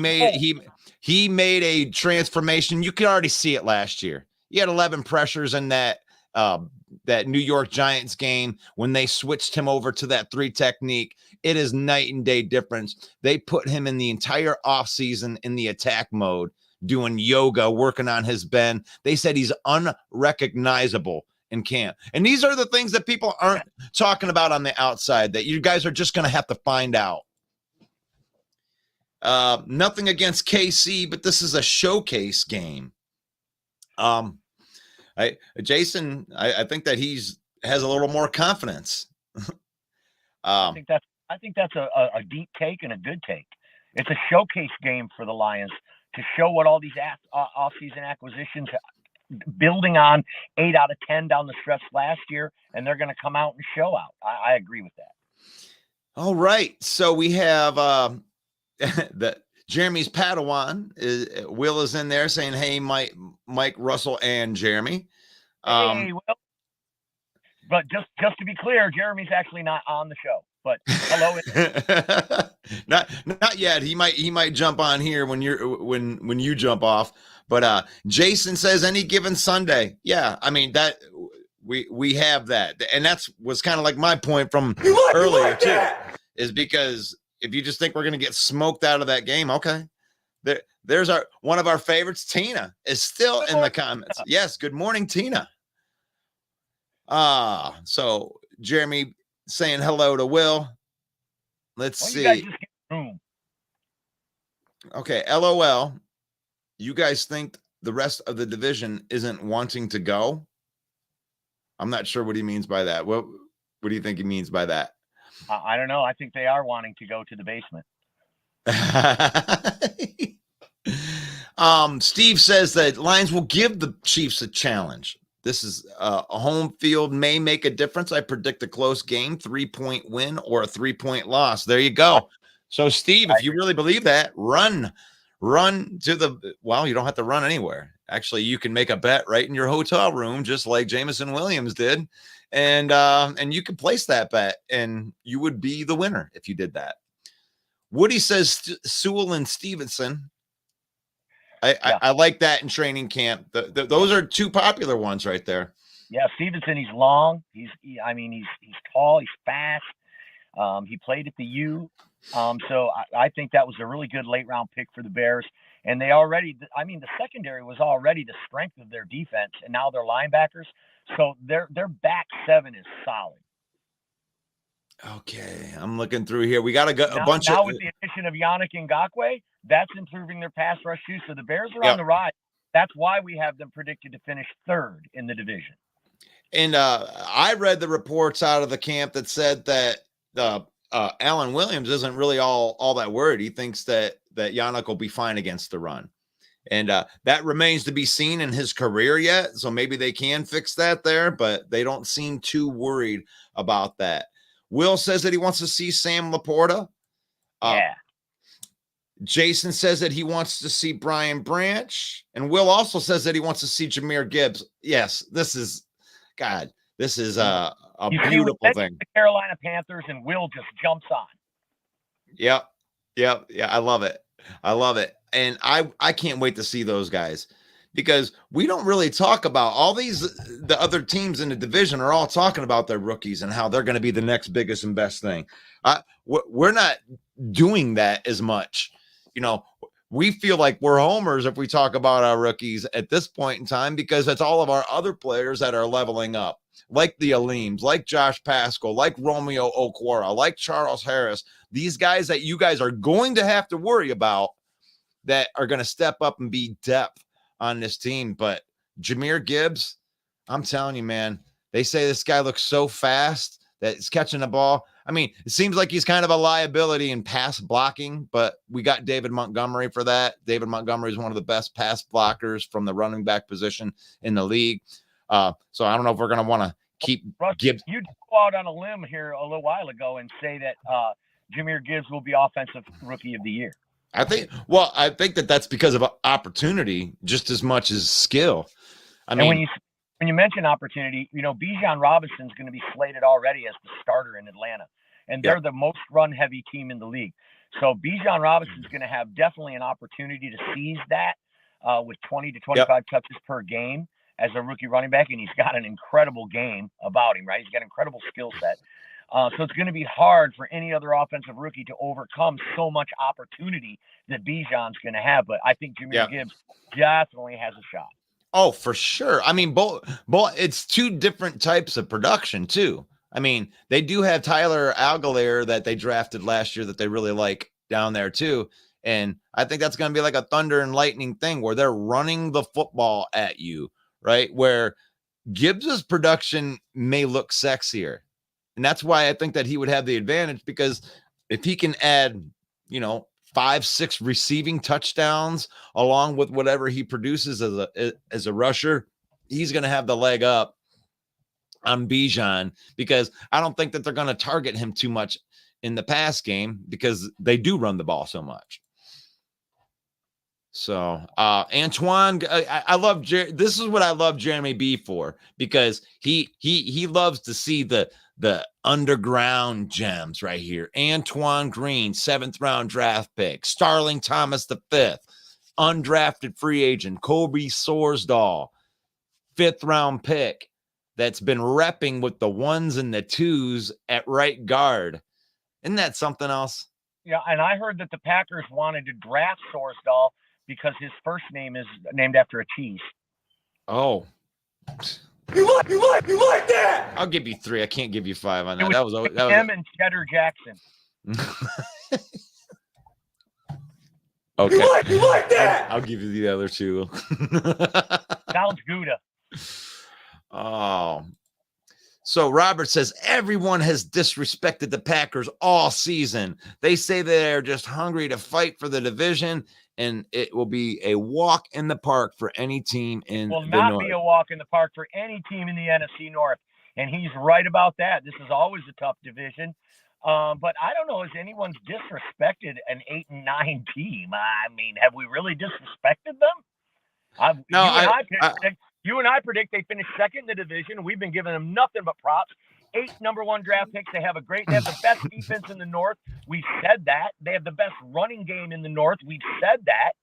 made a transformation. You could already see it last year. He had 11 pressures in that New York Giants game when they switched him over to that 3 technique. It is night and day difference. They put him in the entire offseason in the attack mode, doing yoga, working on his bend. They said he's unrecognizable in camp. And these are the things that people aren't talking about on the outside that you guys are just going to have to find out. Nothing against KC, but this is a showcase game. Jason, I think that has a little more confidence. I think that's a deep take and a good take. It's a showcase game for the Lions to show what all these off-season acquisitions, building on 8 out of 10 down the stretch last year, and they're going to come out and show out. I agree with that. All right, so we have the Jeremy's Padawan. Will is in there saying, "Hey, Mike, Russell, and Jeremy." Hey, Will. But just to be clear, Jeremy's actually not on the show. But hello. Not yet. He might jump on here when you jump off. But Jason says any given Sunday. Yeah, I mean that we have that, and was kind of like my point from earlier too, is because if you just think we're going to get smoked out of that game, okay. There's one of our favorites, Tina, is still in the comments. Yes, good morning, Tina. So Jeremy saying hello to Will. Let's see. You guys just get room. Okay, LOL. You guys think the rest of the division isn't wanting to go? I'm not sure what he means by that. What do you think he means by that? I don't know. I think they are wanting to go to the basement. Steve says that Lions will give the Chiefs a challenge. This is a home field may make a difference. I predict a close game, 3-point win or a 3-point loss. There you go. So, Steve, if you really believe that, run to you don't have to run anywhere. Actually, you can make a bet right in your hotel room, just like Jameson Williams did. And you can place that bet, and you would be the winner if you did that. Woody says Sewell and Stevenson. I like that in training camp. Those are 2 popular ones right there. Yeah, Stevenson, he's long. He's tall. He's fast. He played at the U. So I think that was a really good late round pick for the Bears. And the secondary was already the strength of their defense, and now they're linebackers. So their back 7 is solid. Okay, I'm looking through here. We got a bunch now with the addition of Yannick Ngakoue, that's improving their pass rush too. So the Bears are on the rise. That's why we have them predicted to finish 3rd in the division. And I read the reports out of the camp that said that Alan Williams isn't really all that worried. He thinks that Yannick will be fine against the run. And that remains to be seen in his career yet. So maybe they can fix that there, but they don't seem too worried about that. Will says that he wants to see Sam Laporta. Yeah. Jason says that he wants to see Brian Branch. And Will also says that he wants to see Jahmyr Gibbs. Yes, this is a beautiful thing. The Carolina Panthers, and Will just jumps on. Yep. Yeah, I love it. And I can't wait to see those guys, because we don't really talk about the other teams in the division are all talking about their rookies and how they're going to be the next biggest and best thing. We're not doing that as much. We feel like we're homers if we talk about our rookies at this point in time, because it's all of our other players that are leveling up, like the Aleems, like Josh Paschal, like Romeo Okwara, like Charles Harris. These guys that you guys are going to have to worry about, that are going to step up and be depth on this team. But Jahmyr Gibbs, I'm telling you, man, they say this guy looks so fast that he's catching the ball. I mean, it seems like he's kind of a liability in pass blocking, but we got David Montgomery for that. David Montgomery is one of the best pass blockers from the running back position in the league. So I don't know if we're going to want to keep Gibbs. You go out on a limb here a little while ago and say that Jahmyr Gibbs will be offensive rookie of the year. I think that that's because of opportunity just as much as skill. I mean, when you mention opportunity, Bijan Robinson's going to be slated already as the starter in Atlanta, and they're the most run-heavy team in the league. So Bijan Robinson's going to have definitely an opportunity to seize that with 20 to 25 touches per game as a rookie running back, and he's got an incredible game about him, right? He's got an incredible skill set. So it's going to be hard for any other offensive rookie to overcome so much opportunity that Bijan's going to have. But I think Jahmyr Gibbs definitely has a shot. Oh, for sure. I mean, both it's two different types of production too. I mean, they do have Tyler Algier that they drafted last year that they really like down there too. And I think that's going to be like a thunder and lightning thing where they're running the football at you, right? Where Gibbs's production may look sexier. And that's why I think that he would have the advantage, because if he can add, 5-6 receiving touchdowns along with whatever he produces as a rusher, he's going to have the leg up on Bijan, because I don't think that they're going to target him too much in the pass game because they do run the ball so much. So Antoine, I love this is what I love Jeremy B for, because he loves to see the underground gems right here. Antoine Green, 7th round draft pick. Starling Thomas the 5th, undrafted free agent. Kobe Sorsdahl, 5th round pick that's been repping with the 1s and the 2s at right guard. Isn't that something else? Yeah, and I heard that the Packers wanted to draft Sorsdahl because his first name is named after a cheese. Oh. You like that? I'll give you 3. I can't give you 5 on that. That was him and Cheddar Jackson. Okay. You like that? I'll give you the other 2. Sounds Gouda. Oh. So Robert says everyone has disrespected the Packers all season. They say they're just hungry to fight for the division, and it will be a walk in the park for any team in the North. Will not be a walk in the park for any team in the NFC North. And he's right about that. This is always a tough division. But I don't know, has anyone disrespected an 8-9 team? I mean, have we really disrespected them? You and I predict they finish second in the division. We've been giving them nothing but props. 8 number 1 draft picks. They have the best defense in the North. We've said that. They have the best running game in the North. We've said that.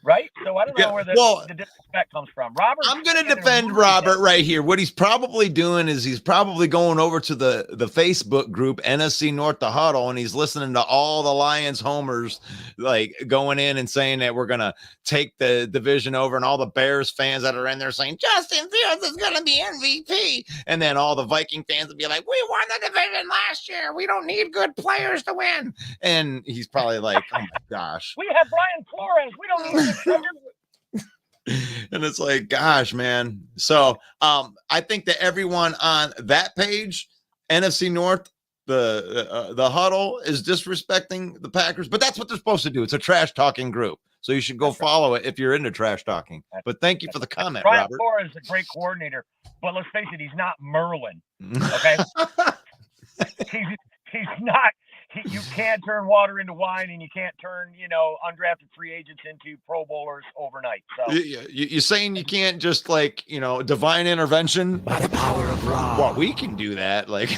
Right? So I don't know where the disrespect comes from. Robert, I'm going to defend Robert right here. What he's probably doing is he's probably going over to the Facebook group, NFC North The Huddle, and he's listening to all the Lions homers like going in and saying that we're going to take the division over, and all the Bears fans that are in there saying Justin Fields is going to be MVP. And then all the Viking fans will be like, we won the division last year. We don't need good players to win. And he's probably like, oh my gosh. We have Brian Flores. We don't need and it's like, gosh, man. So I think that everyone on that page, NFC North, the huddle, is disrespecting the Packers, but that's what they're supposed to do. It's a trash talking group, so you should go follow it if you're into trash talking. But thank you for the comment, Brian Robert. Flores is a great coordinator, but let's face it, he's not Merlin. Okay, he's not. You can't turn water into wine, and you can't turn, undrafted free agents into Pro Bowlers overnight. So you're saying you can't just divine intervention By the power of Ra. Well, we can do that. Like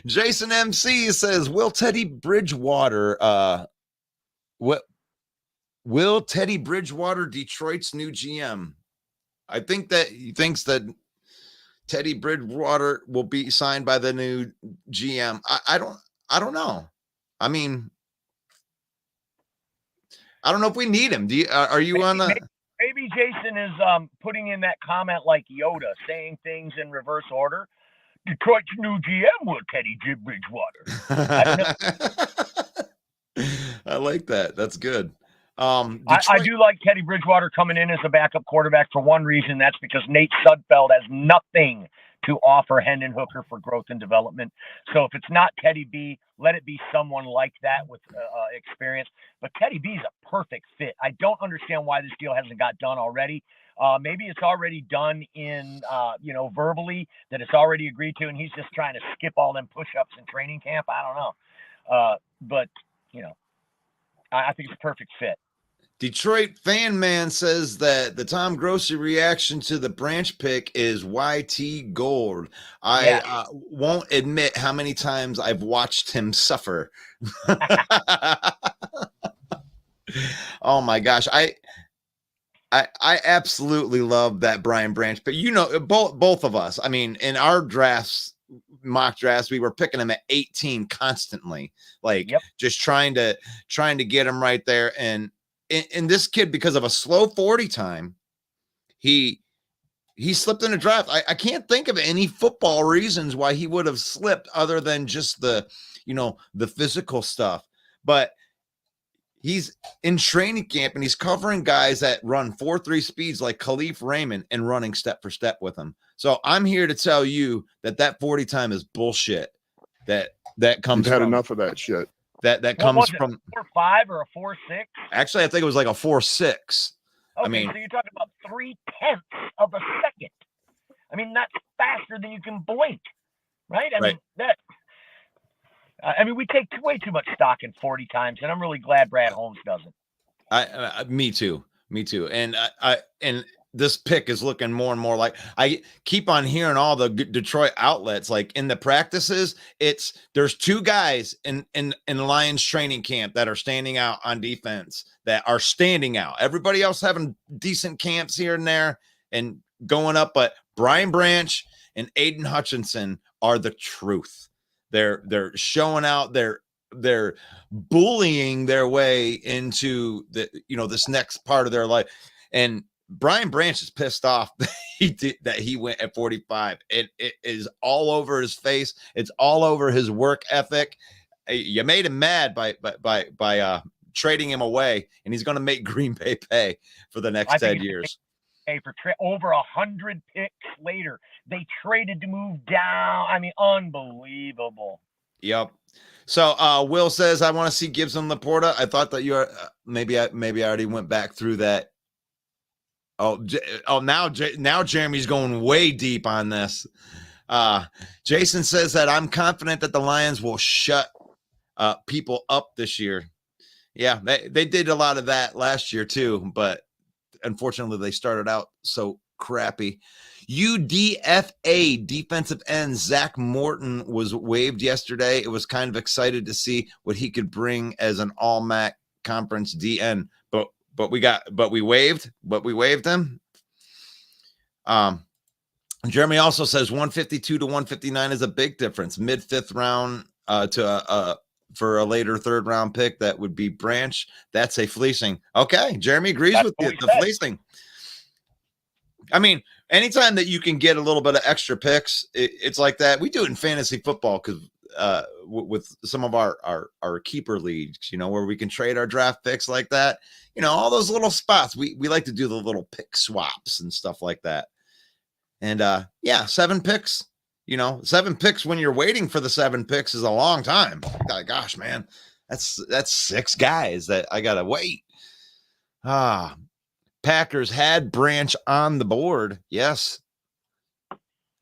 Jason MC says, will Teddy Bridgewater, Detroit's new GM? I think that he thinks that Teddy Bridgewater will be signed by the new GM. I don't know. I mean, I don't know if we need him. Are you on the? Maybe Jason is putting in that comment like Yoda, saying things in reverse order. Detroit's new GM will Teddy Bridgewater. I like that. That's good. I do like Teddy Bridgewater coming in as a backup quarterback for one reason. That's because Nate Sudfeld has nothing to offer Hendon Hooker for growth and development. So if it's not Teddy B, let it be someone like that with experience. But Teddy B is a perfect fit. I don't understand why this deal hasn't got done already. Maybe it's already done in, verbally, that it's already agreed to, and he's just trying to skip all them push-ups in training camp. I don't know. But I think it's a perfect fit. Detroit Fan Man says that the Tom Grossi reaction to the Branch pick is YT gold. I won't admit how many times I've watched him suffer. Oh my gosh. I absolutely love that Brian Branch, but both of us, I mean, in our mock drafts, we were picking him at 18 constantly, just trying to get him right there. And this kid, because of a slow 40 time, he slipped in a draft. I can't think of any football reasons why he would have slipped other than just the physical stuff. But he's in training camp and he's covering guys that run 4.3 speeds like Khalif Raymond and running step for step with him. So I'm here to tell you that 40 time is bullshit. That comes. You've had enough of that shit. That comes from 4.5 or a 4.6. Actually, I think it was like a 4.6. Okay, I mean, so you're talking about 0.3 of a second. I mean, that's faster than you can blink, right? I mean, we take way too much stock in 40 times, and I'm really glad Brad Holmes doesn't. Me too. And and this pick is looking more and more like, I keep on hearing all the Detroit outlets, like in the practices, there's two guys in Lions training camp that are standing out on defense, that are standing out. Everybody else having decent camps here and there and going up, but Brian Branch and Aiden Hutchinson are the truth. They're showing out. They're bullying their way into this next part of their life. And Brian Branch is pissed off that he went at 45. It is all over his face. It's all over his work ethic. You made him mad by trading him away, and he's going to make Green Bay pay for the next 10 years. For over 100 picks later, they traded to move down. I mean, unbelievable. Yep. So Will says, I want to see Gibbs and Laporta. I thought that you are maybe I already went back through that. Now Jeremy's going way deep on this. Jason says that I'm confident that the Lions will shut people up this year. Yeah, they did a lot of that last year too, but unfortunately they started out so crappy. UDFA defensive end Zach Morton was waived yesterday. It was kind of excited to see what he could bring as an all-MAC conference DN, but we waived him. Jeremy also says 152 to 159 is a big difference. Mid fifth round for a later third round pick, that would be Branch. That's a fleecing. Okay, Jeremy agrees with the fleecing. I mean, anytime that you can get a little bit of extra picks, it's like that. We do it in fantasy football because with some of our keeper leagues, where we can trade our draft picks like that. All those little spots. We like to do the little pick swaps and stuff like that. And 7 picks. 7 picks when you're waiting for the 7 picks is a long time. Gosh, man, that's 6 guys that I gotta wait. Packers had Branch on the board. Yes.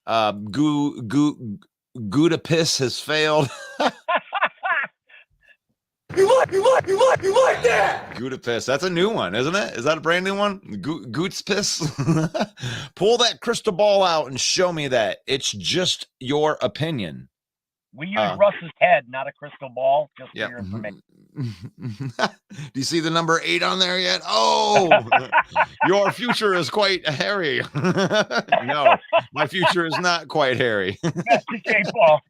Gudapis has failed. You like that? Gudapis. That's a new one, isn't it? Is that a brand new one? Gootspiss. Pull that crystal ball out and show me that. It's just your opinion. We use Russ's head, not a crystal ball, just for your information. Do you see the number 8 on there yet? Oh, your future is quite hairy. No, my future is not quite hairy. That's the K-ball.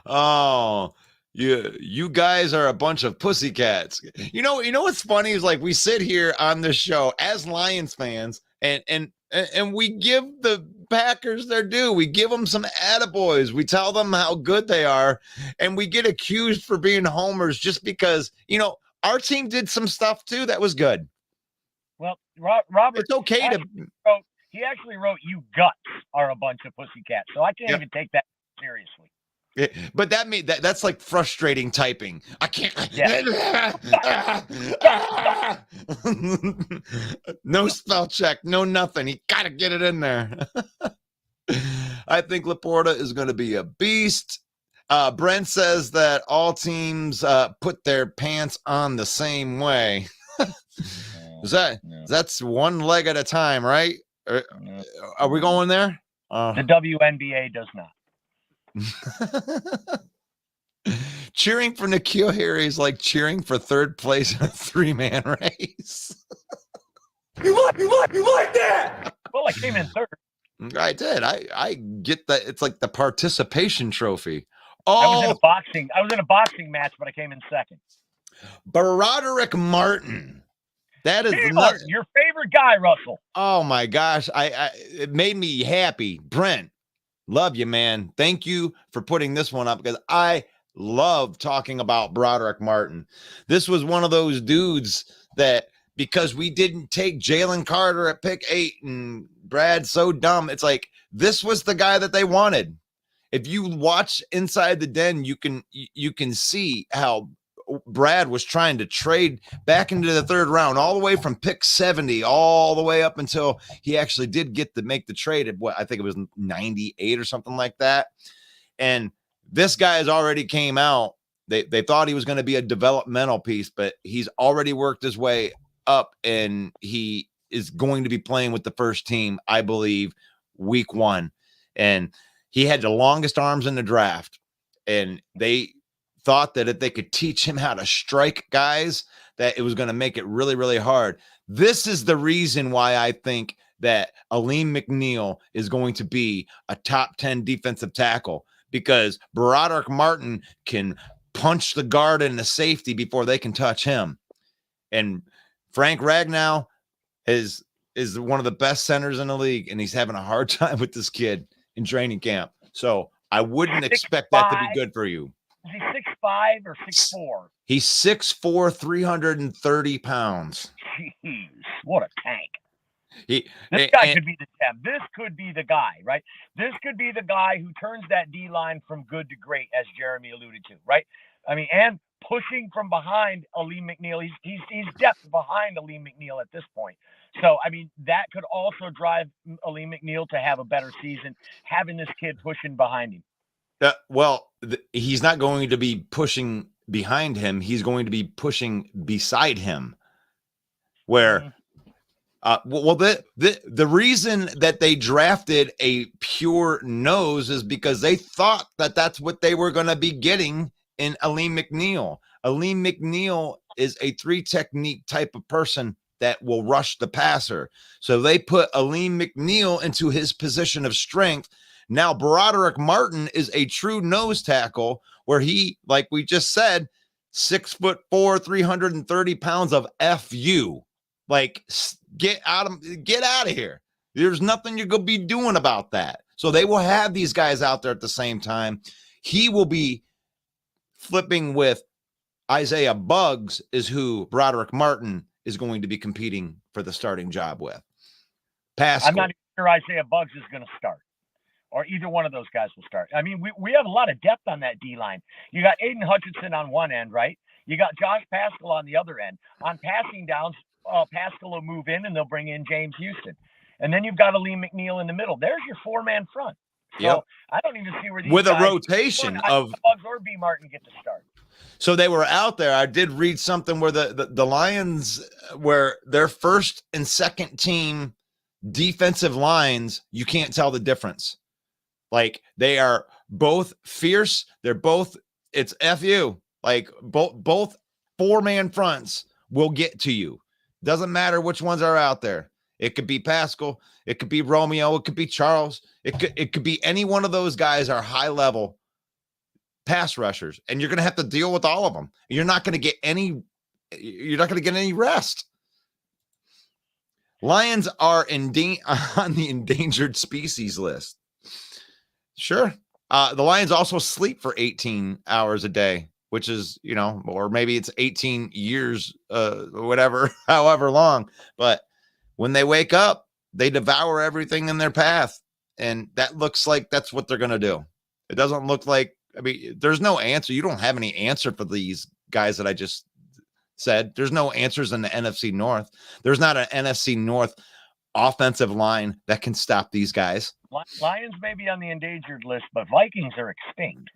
Oh, you guys are a bunch of pussycats. You know what's funny is, like, we sit here on this show as Lions fans and we give the Packers their due. We give them some attaboys. We tell them how good they are, and we get accused for being homers just because, our team did some stuff too that was good. Well, Robert, it's okay he actually wrote, "You guts are a bunch of pussycats," so I can't even take that seriously. But that's like frustrating typing. I can't. No spell check, no nothing. He got to get it in there. I think Laporta is going to be a beast. Brent says that all teams put their pants on the same way. That's one leg at a time, right? Are we going there? The WNBA does not. Cheering for N'Keal Harry is like cheering for third place in a 3-man race. You like that? Well, I came in third. I did. I get that. It's like the participation trophy. I was in a boxing match, but I came in second. Broderick Martin. That is your favorite guy, Russell. Oh my gosh. It made me happy. Brent, love you, man. Thank you for putting this one up because I love talking about Broderick Martin. This was one of those dudes that, because we didn't take Jalen Carter at pick 8 and Brad's so dumb, it's like this was the guy that they wanted. If you watch Inside the Den, you can see how Brad was trying to trade back into the third round, all the way from pick 70, all the way up until he actually did get to make the trade at what I think it was 98 or something like that. And this guy has already came out. They thought he was going to be a developmental piece, but he's already worked his way up, and he is going to be playing with the first team, I believe, week 1. And he had the longest arms in the draft, and they thought that if they could teach him how to strike guys, that it was going to make it really, really hard. This is the reason why I think that Aleem McNeil is going to be a top 10 defensive tackle, because Broderick Martin can punch the guard and the safety before they can touch him. And Frank Ragnow is one of the best centers in the league, and he's having a hard time with this kid in training camp. So I wouldn't expect that to be good for you. Is he 6'5" or 6'4"? He's 6'4", 330 pounds. Jeez, what a tank. This guy could be the gem. This could be the guy, right? This could be the guy who turns that D-line from good to great, as Jeremy alluded to, right? I mean, and pushing from behind Aleem McNeil. He's depth behind Aleem McNeil at this point. So, I mean, that could also drive Aleem McNeil to have a better season, having this kid pushing behind him. He's not going to be pushing behind him. He's going to be pushing beside him. Where, the reason that they drafted a pure nose is because they thought that that's what they were going to be getting in Aleem McNeil. Aleem McNeil is a 3-technique type of person that will rush the passer. So they put Aleem McNeil into his position of strength. Now, Broderick Martin is a true nose tackle where he, like we just said, 6'4", 330 pounds of FU. Like, get out of here. There's nothing you're going to be doing about that. So they will have these guys out there at the same time. He will be flipping with Isaiah Buggs, is who Broderick Martin is going to be competing for the starting job with. Pascal. I'm not even sure Isaiah Buggs is going to start, or either one of those guys will start. I mean, we have a lot of depth on that D-line. You got Aiden Hutchinson on one end, right? You got Josh Pascal on the other end. On passing downs, Pascal will move in, and they'll bring in James Houston. And then you've got Aleem McNeil in the middle. There's your 4-man front. So yep. I don't even see where these with guys, a rotation of Buggs or B. Martin get to start. So they were out there. I did read something where the Lions, where their first and second team defensive lines, you can't tell the difference. Like, they are both fierce. They're both, it's FU. Like, both 4-man fronts will get to you. Doesn't matter which ones are out there. It could be Pascal. It could be Romeo. It could be Charles. It could be any one of those guys are high level pass rushers, and you're going to have to deal with all of them. You're not going to get any rest. Lions are on the endangered species list. Sure. The Lions also sleep for 18 hours a day, which is, or maybe it's 18 years, whatever, however long. But when they wake up, they devour everything in their path. And that looks like that's what they're going to do. It doesn't look like, there's no answer. You don't have any answer for these guys that I just said. There's no answers in the NFC North. There's not an NFC North offensive line that can stop these guys. Lions may be on the endangered list, but Vikings are extinct.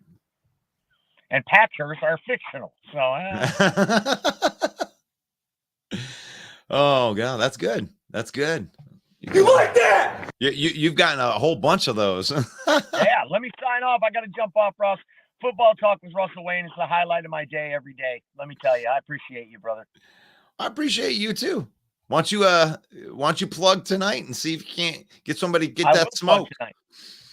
And Packers are fictional. So, Oh, God, that's good. That's good. You like that? You've gotten a whole bunch of those. Yeah, let me sign off. I got to jump off, Russ. Football Talk with Russell Wayne is the highlight of my day every day. Let me tell you, I appreciate you, brother. I appreciate you too. Why don't you plug tonight and see if you can't get somebody get that smoke tonight.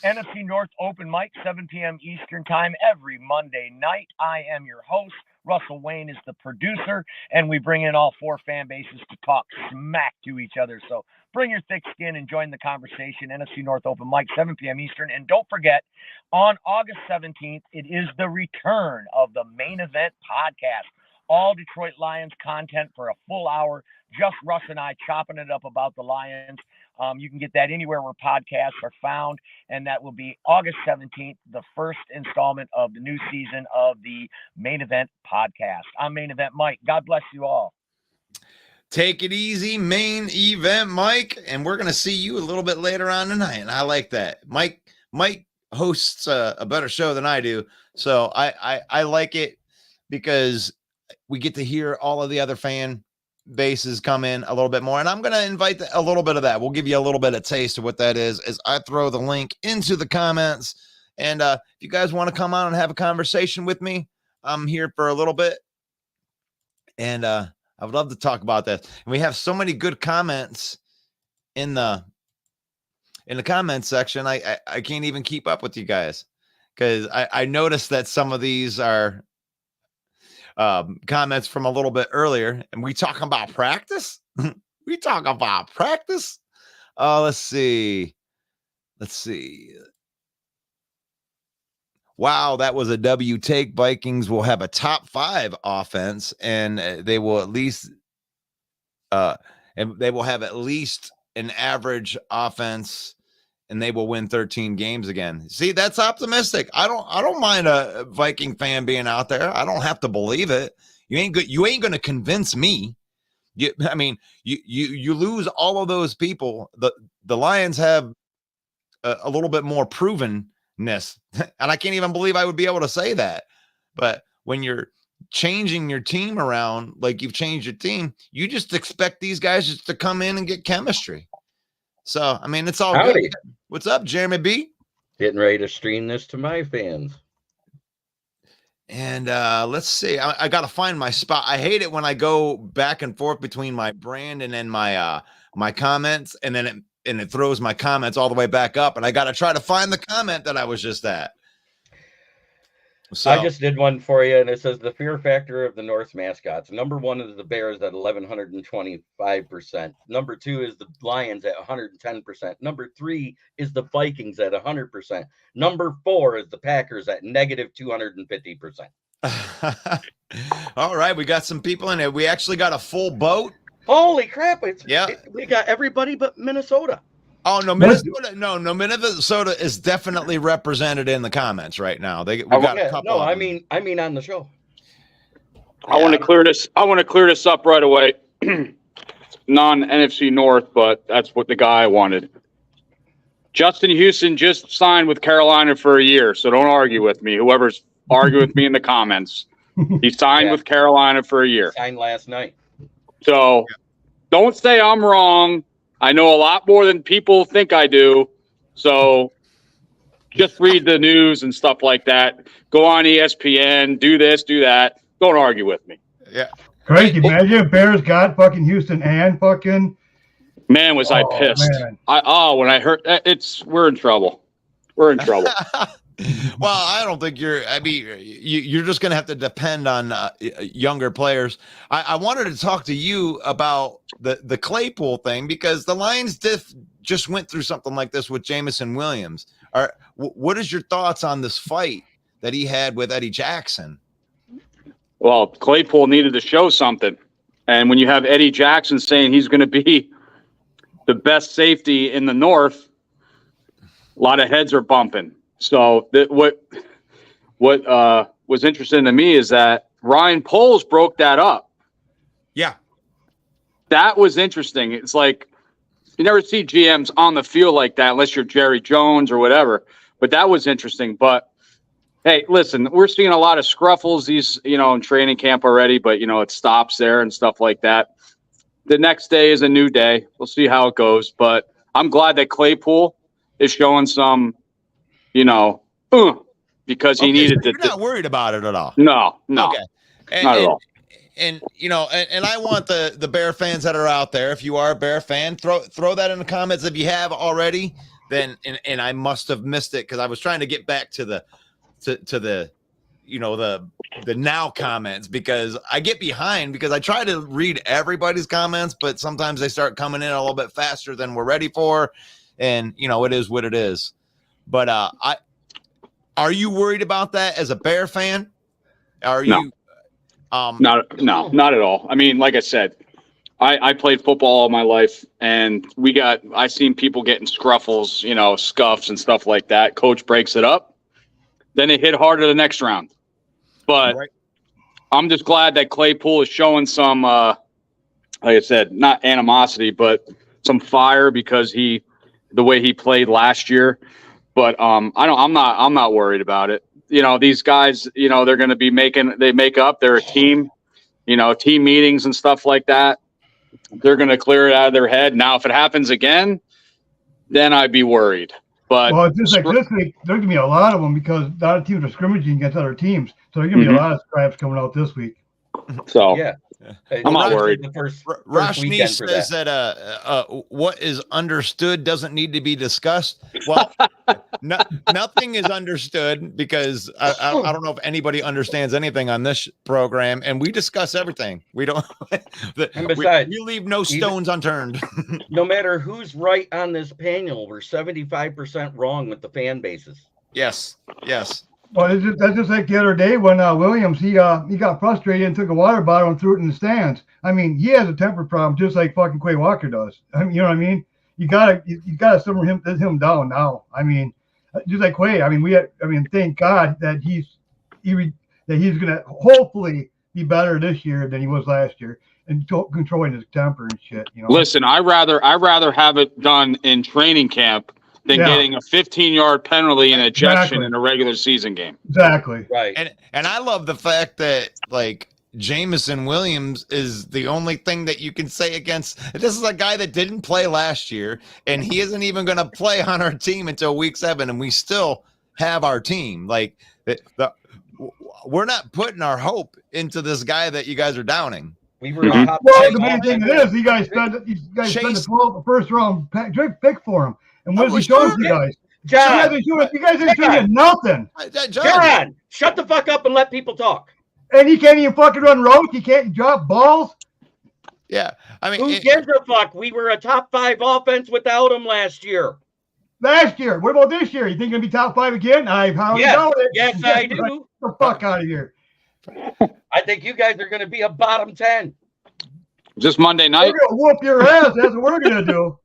NFC North open mic, 7 p.m. Eastern time every Monday night. I am your host. Russell Wayne is the producer, and we bring in all four fan bases to talk smack to each other. So bring your thick skin and join the conversation. NFC North open mic, 7 p.m. Eastern. And don't forget, on August 17th, it is the return of the Main Event podcast. All Detroit Lions content for a full hour. Just Russ and I chopping it up about the Lions. You can get that anywhere where podcasts are found, and that will be August 17th, the first installment of the new season of the Main Event podcast. I'm Main Event Mike. God bless you all. Take it easy, Main Event Mike, and we're going to see you a little bit later on tonight, and I like that. Mike hosts a better show than I do, so I like it because we get to hear all of the other fan bases come in a little bit more, and I'm going to invite a little bit of that. We'll give you a little bit of taste of what that is as I throw the link into the comments. And if you guys want to come on and have a conversation with me, I'm here for a little bit, and I would love to talk about that. And we have so many good comments in the comments section. I can't even keep up with you guys because I noticed that some of these are comments from a little bit earlier, and we talk about practice. We talk about practice. Let's see. Wow, that was a W take. Vikings will have a top 5 offense, and they will at least have at least an average offense, and they will win 13 games again. See, that's optimistic. I don't mind a Viking fan being out there. I don't have to believe it. You ain't going to convince me. You lose all of those people. The Lions have a little bit more provenness, and I can't even believe I would be able to say that. But when you're changing your team around like you've changed your team, you just expect these guys just to come in and get chemistry. So, it's all Howdy. good. What's up, Jeremy B? Getting ready to stream this to my fans. And let's see. I got to find my spot. I hate it when I go back and forth between my brand and then my comments, and then it throws my comments all the way back up, and I got to try to find the comment that I was just at. So I just did one for you, and it says the fear factor of the North mascots. Number 1 is the Bears at 1,125%. Number 2 is the Lions at 110%. Number 3 is the Vikings at 100%. Number 4 is the Packers at negative 250%. All right, we got some people in it. We actually got a full boat. Holy crap! We got everybody but Minnesota. Oh no, Minnesota! No, Minnesota is definitely represented in the comments right now. We got a couple. No, I mean on the show. I want to clear this. I want to clear this up right away. Non-NFC North, but that's what the guy wanted. Justin Houston just signed with Carolina for a year, so don't argue with me. Whoever's arguing with me in the comments, he signed with Carolina for a year. Signed last night. So don't say I'm wrong. I know a lot more than people think I do. So just read the news and stuff like that. Go on ESPN, do this, do that. Don't argue with me. Yeah. Crazy. Imagine if Bears got fucking Houston and fucking. Man, was I pissed. Man. When I heard that, we're in trouble. We're in trouble. Well, I don't think you're just going to have to depend on younger players. I wanted to talk to you about the Claypool thing because the Lions just went through something like this with Jamison Williams. What is your thoughts on this fight that he had with Eddie Jackson? Well, Claypool needed to show something. And when you have Eddie Jackson saying he's going to be the best safety in the North, a lot of heads are bumping. So what was interesting to me is that Ryan Poles broke that up. Yeah. That was interesting. It's like you never see GMs on the field like that unless you're Jerry Jones or whatever. But that was interesting. But, hey, listen, we're seeing a lot of scruffles in training camp already, but, it stops there and stuff like that. The next day is a new day. We'll see how it goes. But I'm glad that Claypool is showing some – because he needed to. You're not worried about it at all. No. Okay. Not at all. And I want the Bear fans that are out there. If you are a Bear fan, throw that in the comments. If you have already, then and I must have missed it because I was trying to get back to the now comments because I get behind because I try to read everybody's comments, but sometimes they start coming in a little bit faster than we're ready for, and it is what it is. But are you worried about that as a Bear fan? Are you? Not at all. I mean, like I said, I played football all my life, and I seen people getting scruffles, scuffs and stuff like that. Coach breaks it up, then it hit harder the next round. But right. I'm just glad that Claypool is showing some, like I said, not animosity, but some fire because the way he played last year. But I'm not worried about it. These guys, they're going to be they make up. They're a team, team meetings and stuff like that. They're going to clear it out of their head. Now, if it happens again, then I'd be worried. But it's just like this week, there's going to be a lot of them because a lot of teams are scrimmaging against other teams. So there's going to be a lot of scraps coming out this week. So yeah. I'm not worried. The first Rashni says that what is understood doesn't need to be discussed. Well, nothing is understood because I don't know if anybody understands anything on this program, and we discuss everything. We don't. And besides, we leave no stones unturned. No matter who's right on this panel, we're 75% wrong with the fan bases. Yes. Well, that's just like the other day when Williams he got frustrated and took a water bottle and threw it in the stands. I mean, he has a temper problem just like fucking Quay Walker does. I mean, you know what I mean? You gotta simmer him down now. I mean, just like Quay. I mean, thank God that he's gonna hopefully be better this year than he was last year and controlling his temper and shit. Listen, I rather have it done in training camp than getting a 15-yard penalty and ejection in a regular season game. Exactly. Right. And I love the fact that Jamison Williams is the only thing that you can say against. This is a guy that didn't play last year, and he isn't even going to play on our team until week 7, and we still have our team. We're not putting our hope into this guy that you guys are downing. We were the main thing is you guys spent the first round pick for him. And what has he shown you guys? John, you guys ain't doing nothing. John, shut the fuck up and let people talk. And he can't even fucking run routes. He can't drop balls. Yeah, I mean, who gives a fuck? We were a top 5 offense without him last year. What about this year? You think he'll be top 5 again? I highly doubt it. Yes, I do. Get the fuck out of here. I think you guys are going to be a bottom 10. Just Monday night. We're gonna whoop your ass. That's what we're gonna do.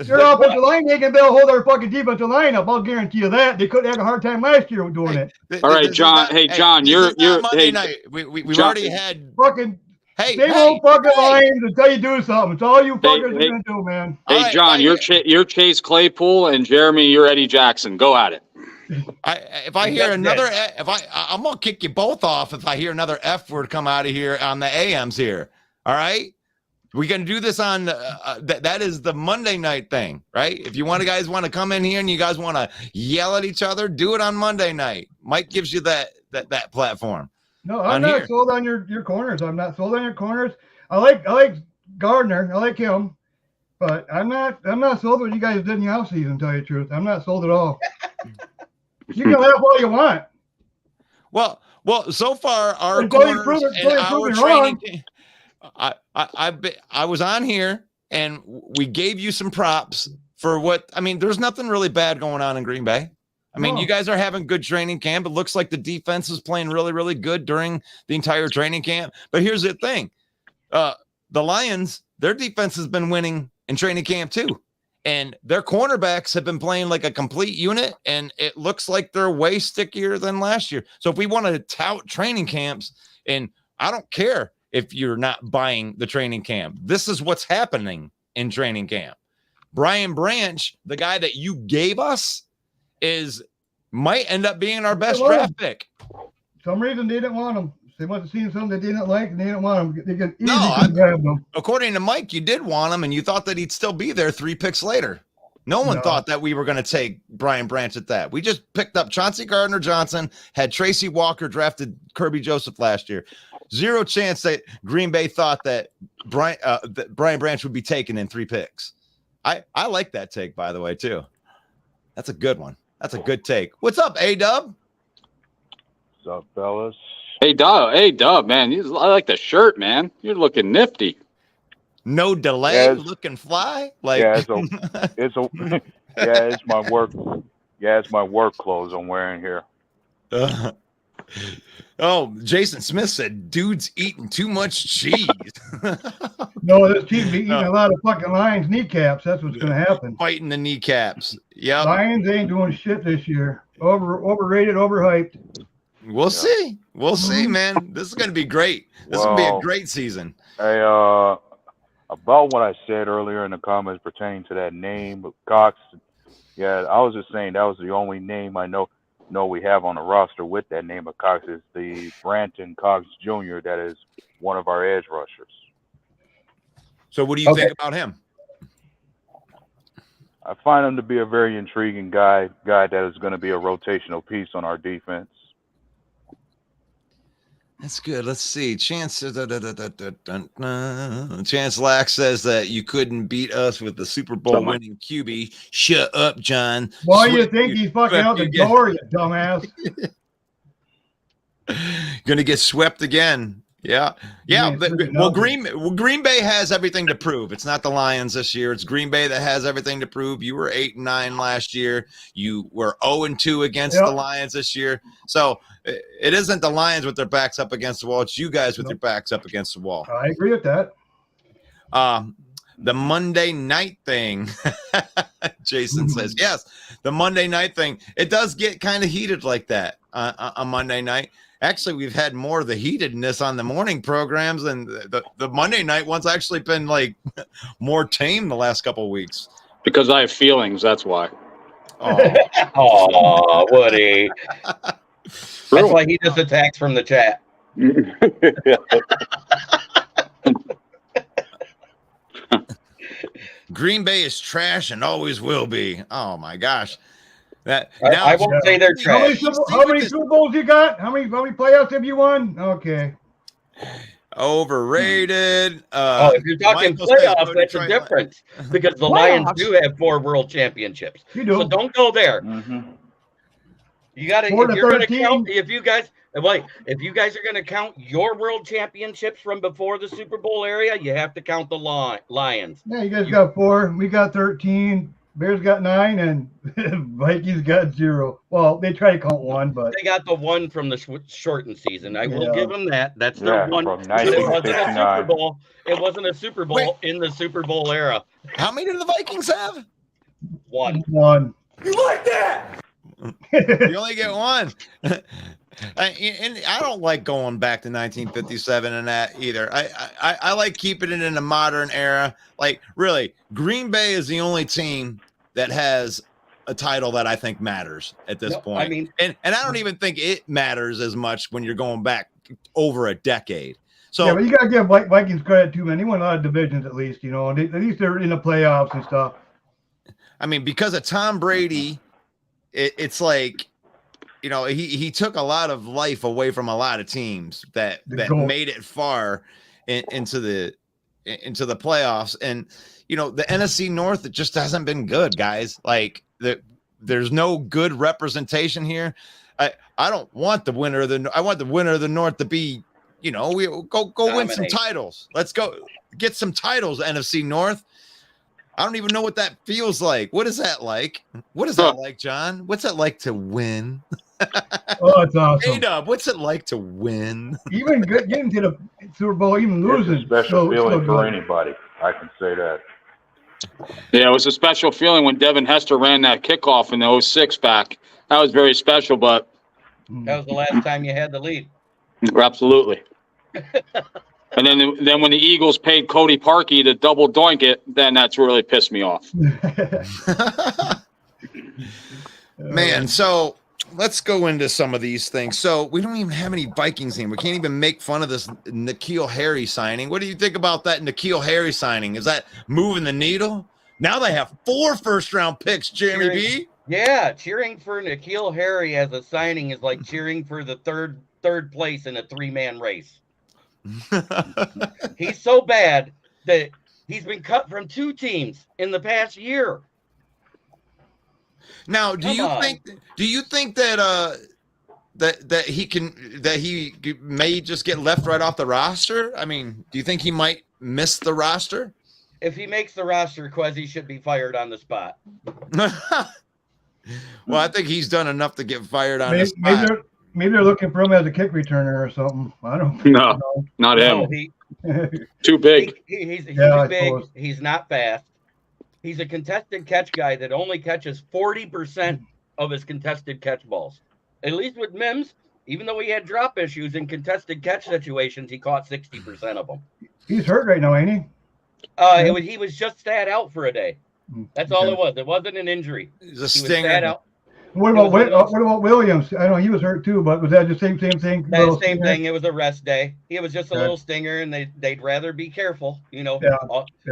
Your offensive line ain't gonna be able to hold our fucking defensive line up. I'll guarantee you that. They couldn't have a hard time last year with doing it. All right, John. John, you're Monday night. We've already had fucking won't fucking Lions until you do something. It's all you fuckers are gonna do, man. Hey, John, you're Chase Claypool, and Jeremy, you're Eddie Jackson. Go at it. I'm gonna kick you both off if I hear another F word come out of here on the AMs here. All right. We're going to do this on that is the Monday night thing, right? If you guys want to come in here and you guys want to yell at each other, do it on Monday night. Mike gives you that platform. No, I'm not sold on your corners. I'm not sold on your corners. I like Gardner. I like him, but I'm not sold what you guys did in the offseason, to tell you the truth. I'm not sold at all. You can laugh all you want. Well, so far our Until you corners prove it- and until you prove our me training. wrong. I was on here and we gave you some props for what I mean. There's nothing really bad going on in Green Bay. I mean, No. you guys are having good training camp. It looks like the defense is playing really, really good during the entire training camp. But here's the thing: the Lions, their defense has been winning in training camp too. And their cornerbacks have been playing like a complete unit, and it looks like they're way stickier than last year. So if we want to tout training camps, and I don't care if you're not buying the training camp, this is what's happening in training camp. Brian Branch, the guy that you gave us, might end up being our best draft pick. Some reason they didn't want him. They must have seen something they didn't like, and they didn't want him. They could easily grab them. According to Mike, you did want him, and you thought that he'd still be there 3 picks later. No one thought that we were going to take Brian Branch at that. We just picked up Chauncey Gardner-Johnson, had Tracy Walker, drafted Kirby Joseph last year. Zero chance that Green Bay thought that Brian Branch would be taken in 3 picks. I like that take, by the way, too. That's a good one. That's a good take. What's up, A-Dub? What's up, fellas? Hey, Dub, man. I like the shirt, man. You're looking nifty. No delay, looking fly. Like it's my work. Yeah, it's my work clothes I'm wearing here. Oh, Jason Smith said, "Dude's eating too much cheese." No, this team's eating a lot of fucking Lions kneecaps. That's what's going to happen. Fighting the kneecaps. Yeah. Lions ain't doing shit this year. Overrated, overhyped. We'll see. We'll see, man. This is going to be great. This will be a great season. Hey, about what I said earlier in the comments pertaining to that name of Cox. Yeah, I was just saying that was the only name I know we have on the roster with that name of Cox is the Branton Cox Jr. That is one of our edge rushers. So what do you think about him? I find him to be a very intriguing guy that is going to be a rotational piece on our defense. That's good. Let's see. Chance Lack says that you couldn't beat us with the Super Bowl winning QB. Shut up, John. Why do you think he's fucking out the door, you dumbass? Gonna get swept again. Yeah. Well, Green Bay has everything to prove. It's not the Lions this year. It's Green Bay that has everything to prove. You were 8-9 last year. You were 0-2 against the Lions this year. So it isn't the Lions with their backs up against the wall. It's you guys with your backs up against the wall. I agree with that. The Monday night thing, Jason says, yes, the Monday night thing. It does get kind of heated like that on Monday night. Actually, we've had more of the heatedness on the morning programs, and the Monday night one's actually been like more tame the last couple of weeks. Because I have feelings, that's why. Oh, Woody. That's why he just attacks from the chat. Green Bay is trash and always will be. Oh my gosh. I won't say they're trash. How many Super Bowls you got? How many playoffs have you won? Okay. Overrated. If you're talking playoffs, that's a difference because the Lions do have 4 world championships. You do. So don't go there. Mm-hmm. You got to. If you're going to count, if you guys are going to count your world championships from before the Super Bowl area, you have to count the Lions. Yeah, you guys got 4. We got 13. Bears got 9, and Vikings got 0. Well, they try to count 1, but they got the 1 from the shortened season. I will give them that. That's their 1. From But it wasn't a 1969. Super Bowl. It wasn't a Super Bowl in the Super Bowl era. How many do the Vikings have? 1. You like that? You only get 1. And I don't like going back to 1957 and that either. I like keeping it in the modern era. Like, really, Green Bay is the only team that has a title that I think matters at this point. I mean, and I don't even think it matters as much when you're going back over a decade. So yeah, but you gotta give Vikings credit too, man. They won a lot of divisions at least. You know, at least they're in the playoffs and stuff. I mean, because of Tom Brady, it's like, you know, he took a lot of life away from a lot of teams that made it far into the playoffs. And, you know, the NFC North, it just hasn't been good, guys. Like the there's no good representation here. I don't want the winner of the. I want the winner of the North to be, we go win some titles. Let's go get some titles. NFC North. I don't even know what that feels like. What is that like? What is that like, John? What's it like to win? Oh, it's awesome. A-Dub, what's it like to win? Even getting to the Super Bowl, even losing. It's a special feeling for anybody. I can say that. Yeah, it was a special feeling when Devin Hester ran that kickoff in the 06 back. That was very special, but That was the last time you had the lead. Absolutely. And then when the Eagles paid Cody Parkey to double doink it, then that's really pissed me off. Man, so let's go into some of these things. So we don't even have any Vikings in. We can't even make fun of this N'Keal Harry signing. What do you think about that N'Keal Harry signing? Is that moving the needle? Now they have 4 first-round picks, Jeremy B. Yeah, cheering for N'Keal Harry as a signing is like cheering for the third place in a 3-man race. He's so bad that he's been cut from 2 teams in the past year. Now, do you think that that he may just get left right off the roster? I mean, do you think he might miss the roster? If he makes the roster, Quezzy should be fired on the spot. Well, I think he's done enough to get fired on the spot. Maybe they're looking for him as a kick returner or something. I don't know. No, not him. Too big. He's too big. He's not fast. He's a contested catch guy that only catches 40% of his contested catch balls. At least with Mims, even though he had drop issues in contested catch situations, he caught 60% of them. He's hurt right now, ain't he? He was just sat out for a day. That's all it was. It wasn't an injury. He was stinger. Sat out. What about Williams? I know he was hurt too, but was that the same thing? Same thing. It was a rest day. It was just a little stinger, and they'd rather be careful.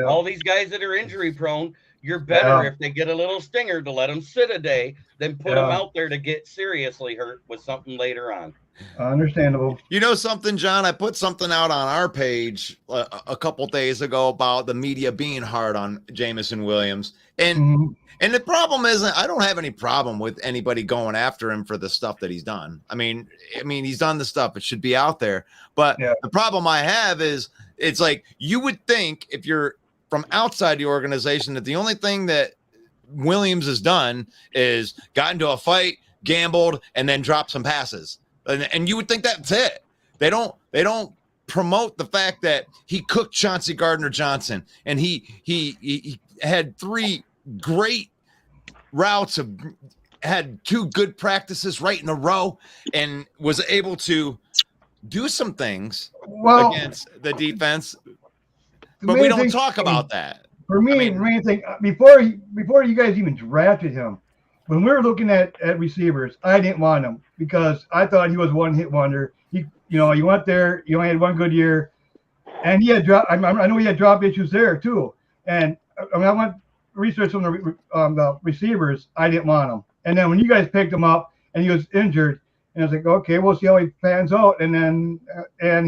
All these guys that are injury prone, you're better if they get a little stinger to let them sit a day than put them out there to get seriously hurt with something later on. Understandable. You know something, John? I put something out on our page a couple days ago about the media being hard on Jameson Williams, and the problem isn't I don't have any problem with anybody going after him for the stuff that he's done. I mean he's done the stuff; it should be out there. But the problem I have is it's like you would think if you're from outside the organization that the only thing that Williams has done is got into a fight, gambled, and then dropped some passes. And you would think that's it. They don't promote the fact that he cooked Chauncey Gardner-Johnson and he had 3 great routes, had 2 good practices right in a row, and was able to do some things against the defense. But we don't talk about that. For me, the main thing before you guys even drafted him, when we were looking at receivers, I didn't want him because I thought he was one-hit wonder. He went there, he only had 1 good year, and he had drop. I know he had drop issues there too. And I went research on the receivers. I didn't want him. And then when you guys picked him up and he was injured, and I was like, okay, we'll see how he pans out. And then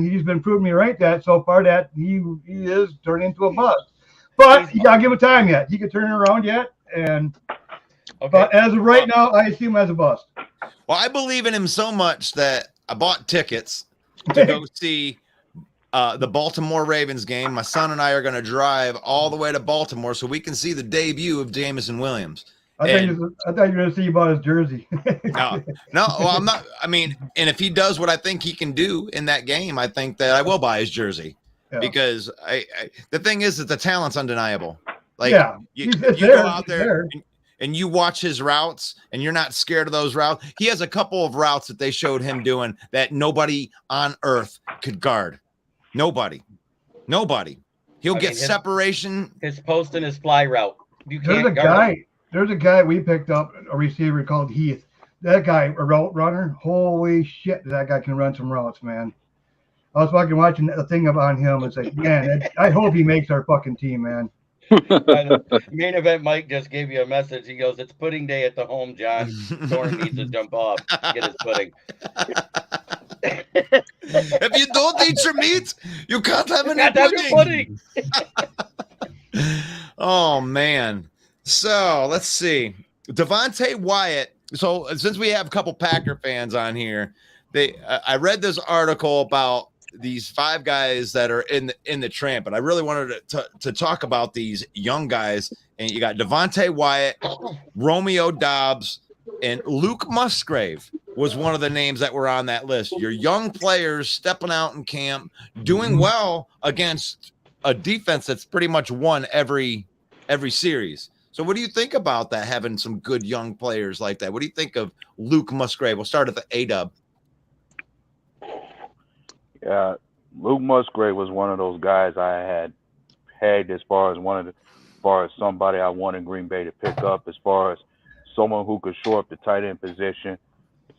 he's been proving me right that so far that he is turning into a bust. But you gotta give him time yet. He could turn it around yet, and. Okay. But as of right now, I see him as a bust. Well, I believe in him so much that I bought tickets to go see the Baltimore Ravens game. My son and I are going to drive all the way to Baltimore so we can see the debut of Jameson Williams. I thought you were going to see about his jersey. No, well, I'm not. I mean, and if he does what I think he can do in that game, I think that I will buy his jersey because the thing is that the talent's undeniable. Like, you go out there and you watch his routes and you're not scared of those routes. He has a couple of routes that they showed him doing that nobody on earth could guard. Nobody. He'll get separation. His post and his fly route. There's a guy we picked up, a receiver called Heath. That guy, a route runner. Holy shit, that guy can run some routes, man. I was watching a thing on him. It's like, man, I hope he makes our fucking team, man. Main event Mike just gave you a message. He goes, "It's pudding day at the home, John. Thorne needs to jump off, get his pudding." If you don't eat your meat, you can't have any pudding. Oh man. So let's see. Devontae Wyatt. So since we have a couple Packer fans on here, I read this article about these 5 guys that are in the tramp, and I really wanted to talk about these young guys. And you got Devontae Wyatt, Romeo Doubs, and Luke Musgrave was one of the names that were on that list. Your young players stepping out in camp, doing well against a defense that's pretty much won every series. So what do you think about that, having some good young players like that? What do you think of Luke Musgrave? We'll start at the A-Dub. Yeah, Luke Musgrave was one of those guys I had pegged as far as somebody I wanted Green Bay to pick up, as far as someone who could shore up the tight end position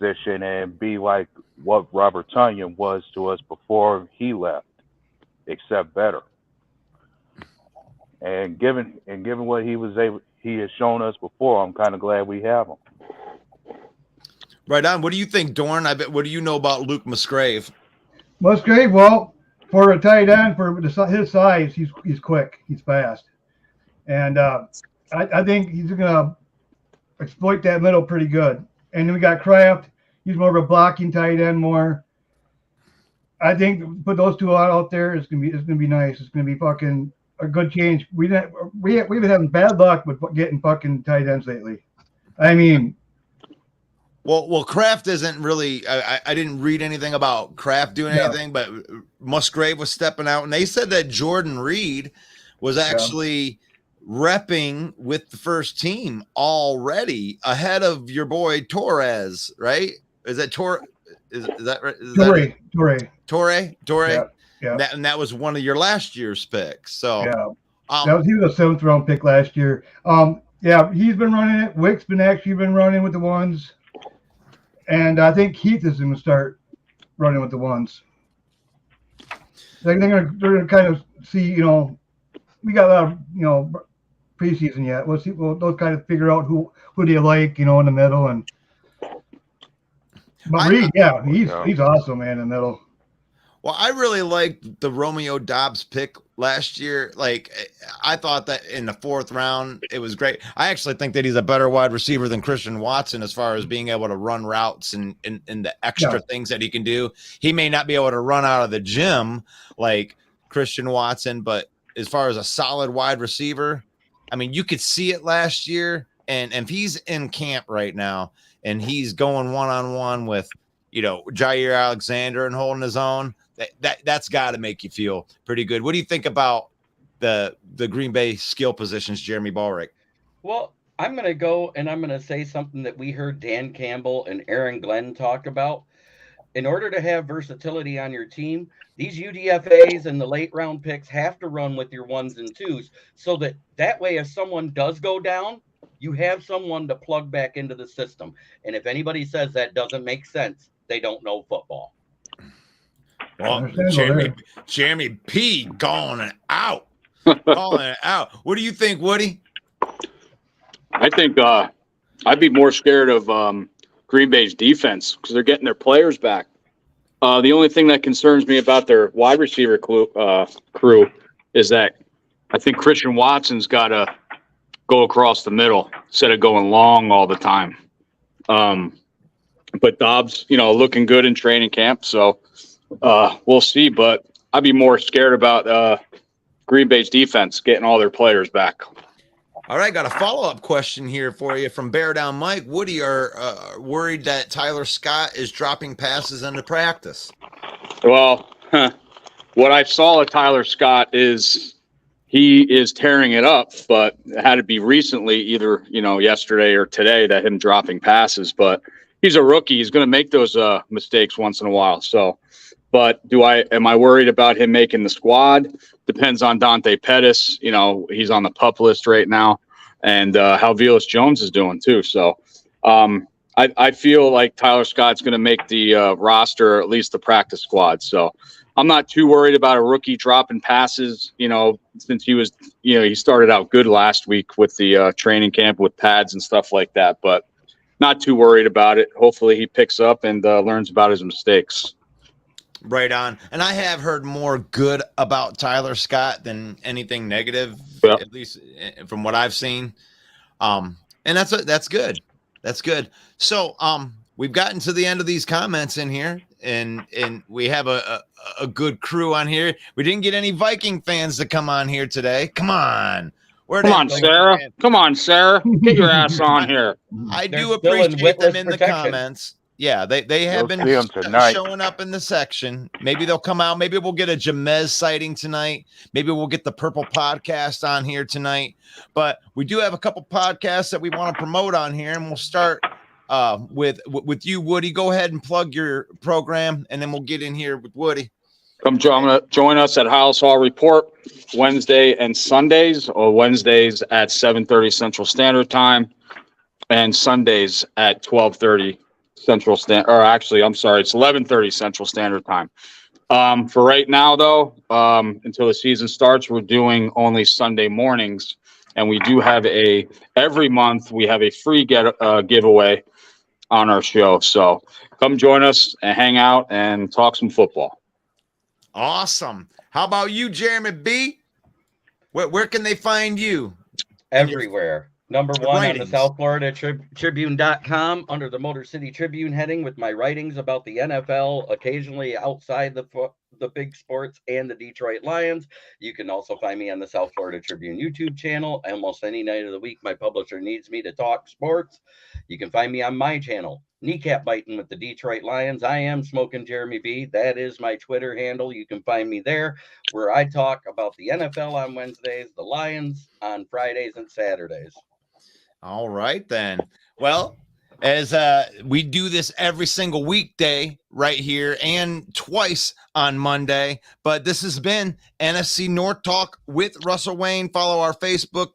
and be like what Robert Tonyan was to us before he left, except better. And given what he has shown us before, I'm kind of glad we have him. Right on. What do you think, Dorn? What do you know about Luke Musgrave? Musgrave, well, for a tight end, for his size, he's quick, he's fast, and I think he's gonna exploit that middle pretty good. And then we got Kraft. He's more of a blocking tight end more. I think put those two out there, it's gonna be nice. It's gonna be fucking a good change. We've been having bad luck with getting fucking tight ends lately. I mean, well, Kraft isn't really. I didn't read anything about Kraft doing anything, but Musgrave was stepping out, and they said that Jordan Reed was actually repping with the first team already ahead of your boy Torres. Right? Is that Torre? Is that right? Torre. Yeah. That was one of your last year's picks. So he was a 7th round pick last year. He's been running it. Wick's been running with the ones, and I think Keith is going to start running with the ones. They're gonna kind of see. We got a lot of preseason yet. We'll see. They'll kind of figure out who do you like, in the middle. But Reed, he's awesome, man, in the middle. Well, I really liked the Romeo Doubs pick last year. Like, I thought that in the 4th round, it was great. I actually think that he's a better wide receiver than Christian Watson as far as being able to run routes and the extra things that he can do. He may not be able to run out of the gym like Christian Watson, but as far as a solid wide receiver, I mean, you could see it last year. And if he's in camp right now and he's going one-on-one with, Jair Alexander and holding his own, that's got to make you feel pretty good. What do you think about the Green Bay skill positions, Jeremy Ballrick? Well, I'm going to go and I'm going to say something that we heard Dan Campbell and Aaron Glenn talk about. In order to have versatility on your team, these UDFAs and the late round picks have to run with your 1s and 2s so that way, if someone does go down, you have someone to plug back into the system. And if anybody says that doesn't make sense, they don't know football. Well, Jeremy P calling it out. What do you think, Woody? I think I'd be more scared of Green Bay's defense because they're getting their players back. The only thing that concerns me about their wide receiver crew is that I think Christian Watson's got to go across the middle instead of going long all the time. But Dobbs, looking good in training camp, so we'll see. But I'd be more scared about Green Bay's defense getting all their players back. All right, got a follow-up question here for you from Bear Down Mike. Woody, are worried that Tyler Scott is dropping passes into practice? Well, what I saw of Tyler Scott is he is tearing it up, but it had to be recently, either yesterday or today, that him dropping passes. But he's a rookie; he's going to make those mistakes once in a while. So, but am I worried about him making the squad? Depends on Dante Pettis. He's on the PUP list right now, and how Velus Jones is doing too. So, I feel like Tyler Scott's going to make the roster, or at least the practice squad. So, I'm not too worried about a rookie dropping passes, since he was, he started out good last week with the training camp with pads and stuff like that, but not too worried about it. Hopefully he picks up and learns about his mistakes. Right on. And I have heard more good about Tyler Scott than anything negative, Yep. At least from what I've seen. And that's good. That's good. So we've gotten to the end of these comments in here, and we have a good crew on here. We didn't get any Viking fans to come on here today. Come on. Come on, Sarah. Come on, Sarah. Get your ass on here. I They're do still in appreciate them witness in the protection. comments. Yeah, they have You'll been see 'em tonight. showing up in the section. Maybe they'll come out. Maybe we'll get a Jamez sighting tonight. Maybe we'll get the Purple Podcast on here tonight. But we do have a couple podcasts that we want to promote on here, and we'll start with you, Woody. Go ahead and plug your program, and then we'll get in here with Woody. Come join us at House Hall Report Wednesday and Sundays, or Wednesdays at 7:30 Central Standard Time, and Sundays at 12:30 Central Standard. Or actually, I'm sorry, it's 11:30 Central Standard Time. For right now, though, until the season starts, we're doing only Sunday mornings, and we do have every month we have a free giveaway on our show. So come join us and hang out and talk some football. Awesome. How about you, Jeremy B? Where can they find you? Everywhere. Number one writings. on the South Florida Tribune.com under the Motor City Tribune heading with my writings about the NFL, occasionally outside the big sports and the Detroit Lions. You can also find me on the South Florida Tribune YouTube channel. Almost any night of the week, my publisher needs me to talk sports. You can find me on my channel, Kneecap Biting with the Detroit Lions. I am Smoking Jeremy B. That is my Twitter handle. You can find me there, where I talk about the NFL on Wednesdays, the Lions on Fridays and Saturdays. All right, then. Well, as we do this every single weekday right here and twice on Monday, but this has been NFC North Talk with Russell Wayne. Follow our Facebook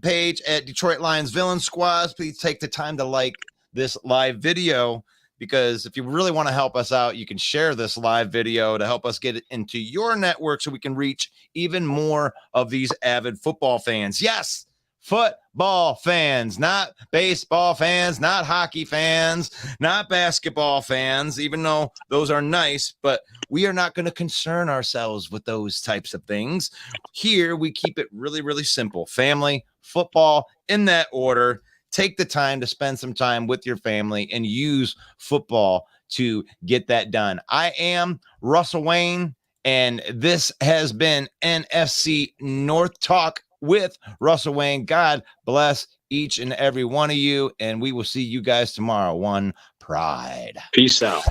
page at Detroit Lions Villain Squads. Please take the time to like this live video, because if you really want to help us out, you can share this live video to help us get it into your network so we can reach even more of these avid football fans. Yes, football fans, not baseball fans, not hockey fans, not basketball fans, even though those are nice, but we are not going to concern ourselves with those types of things. Here, we keep it really, really simple. Family, football, in that order. Take the time to spend some time with your family and use football to get that done. I am Russell Wayne, and this has been NFC North Talk with Russell Wayne. God bless each and every one of you, and we will see you guys tomorrow. One Pride. Peace out.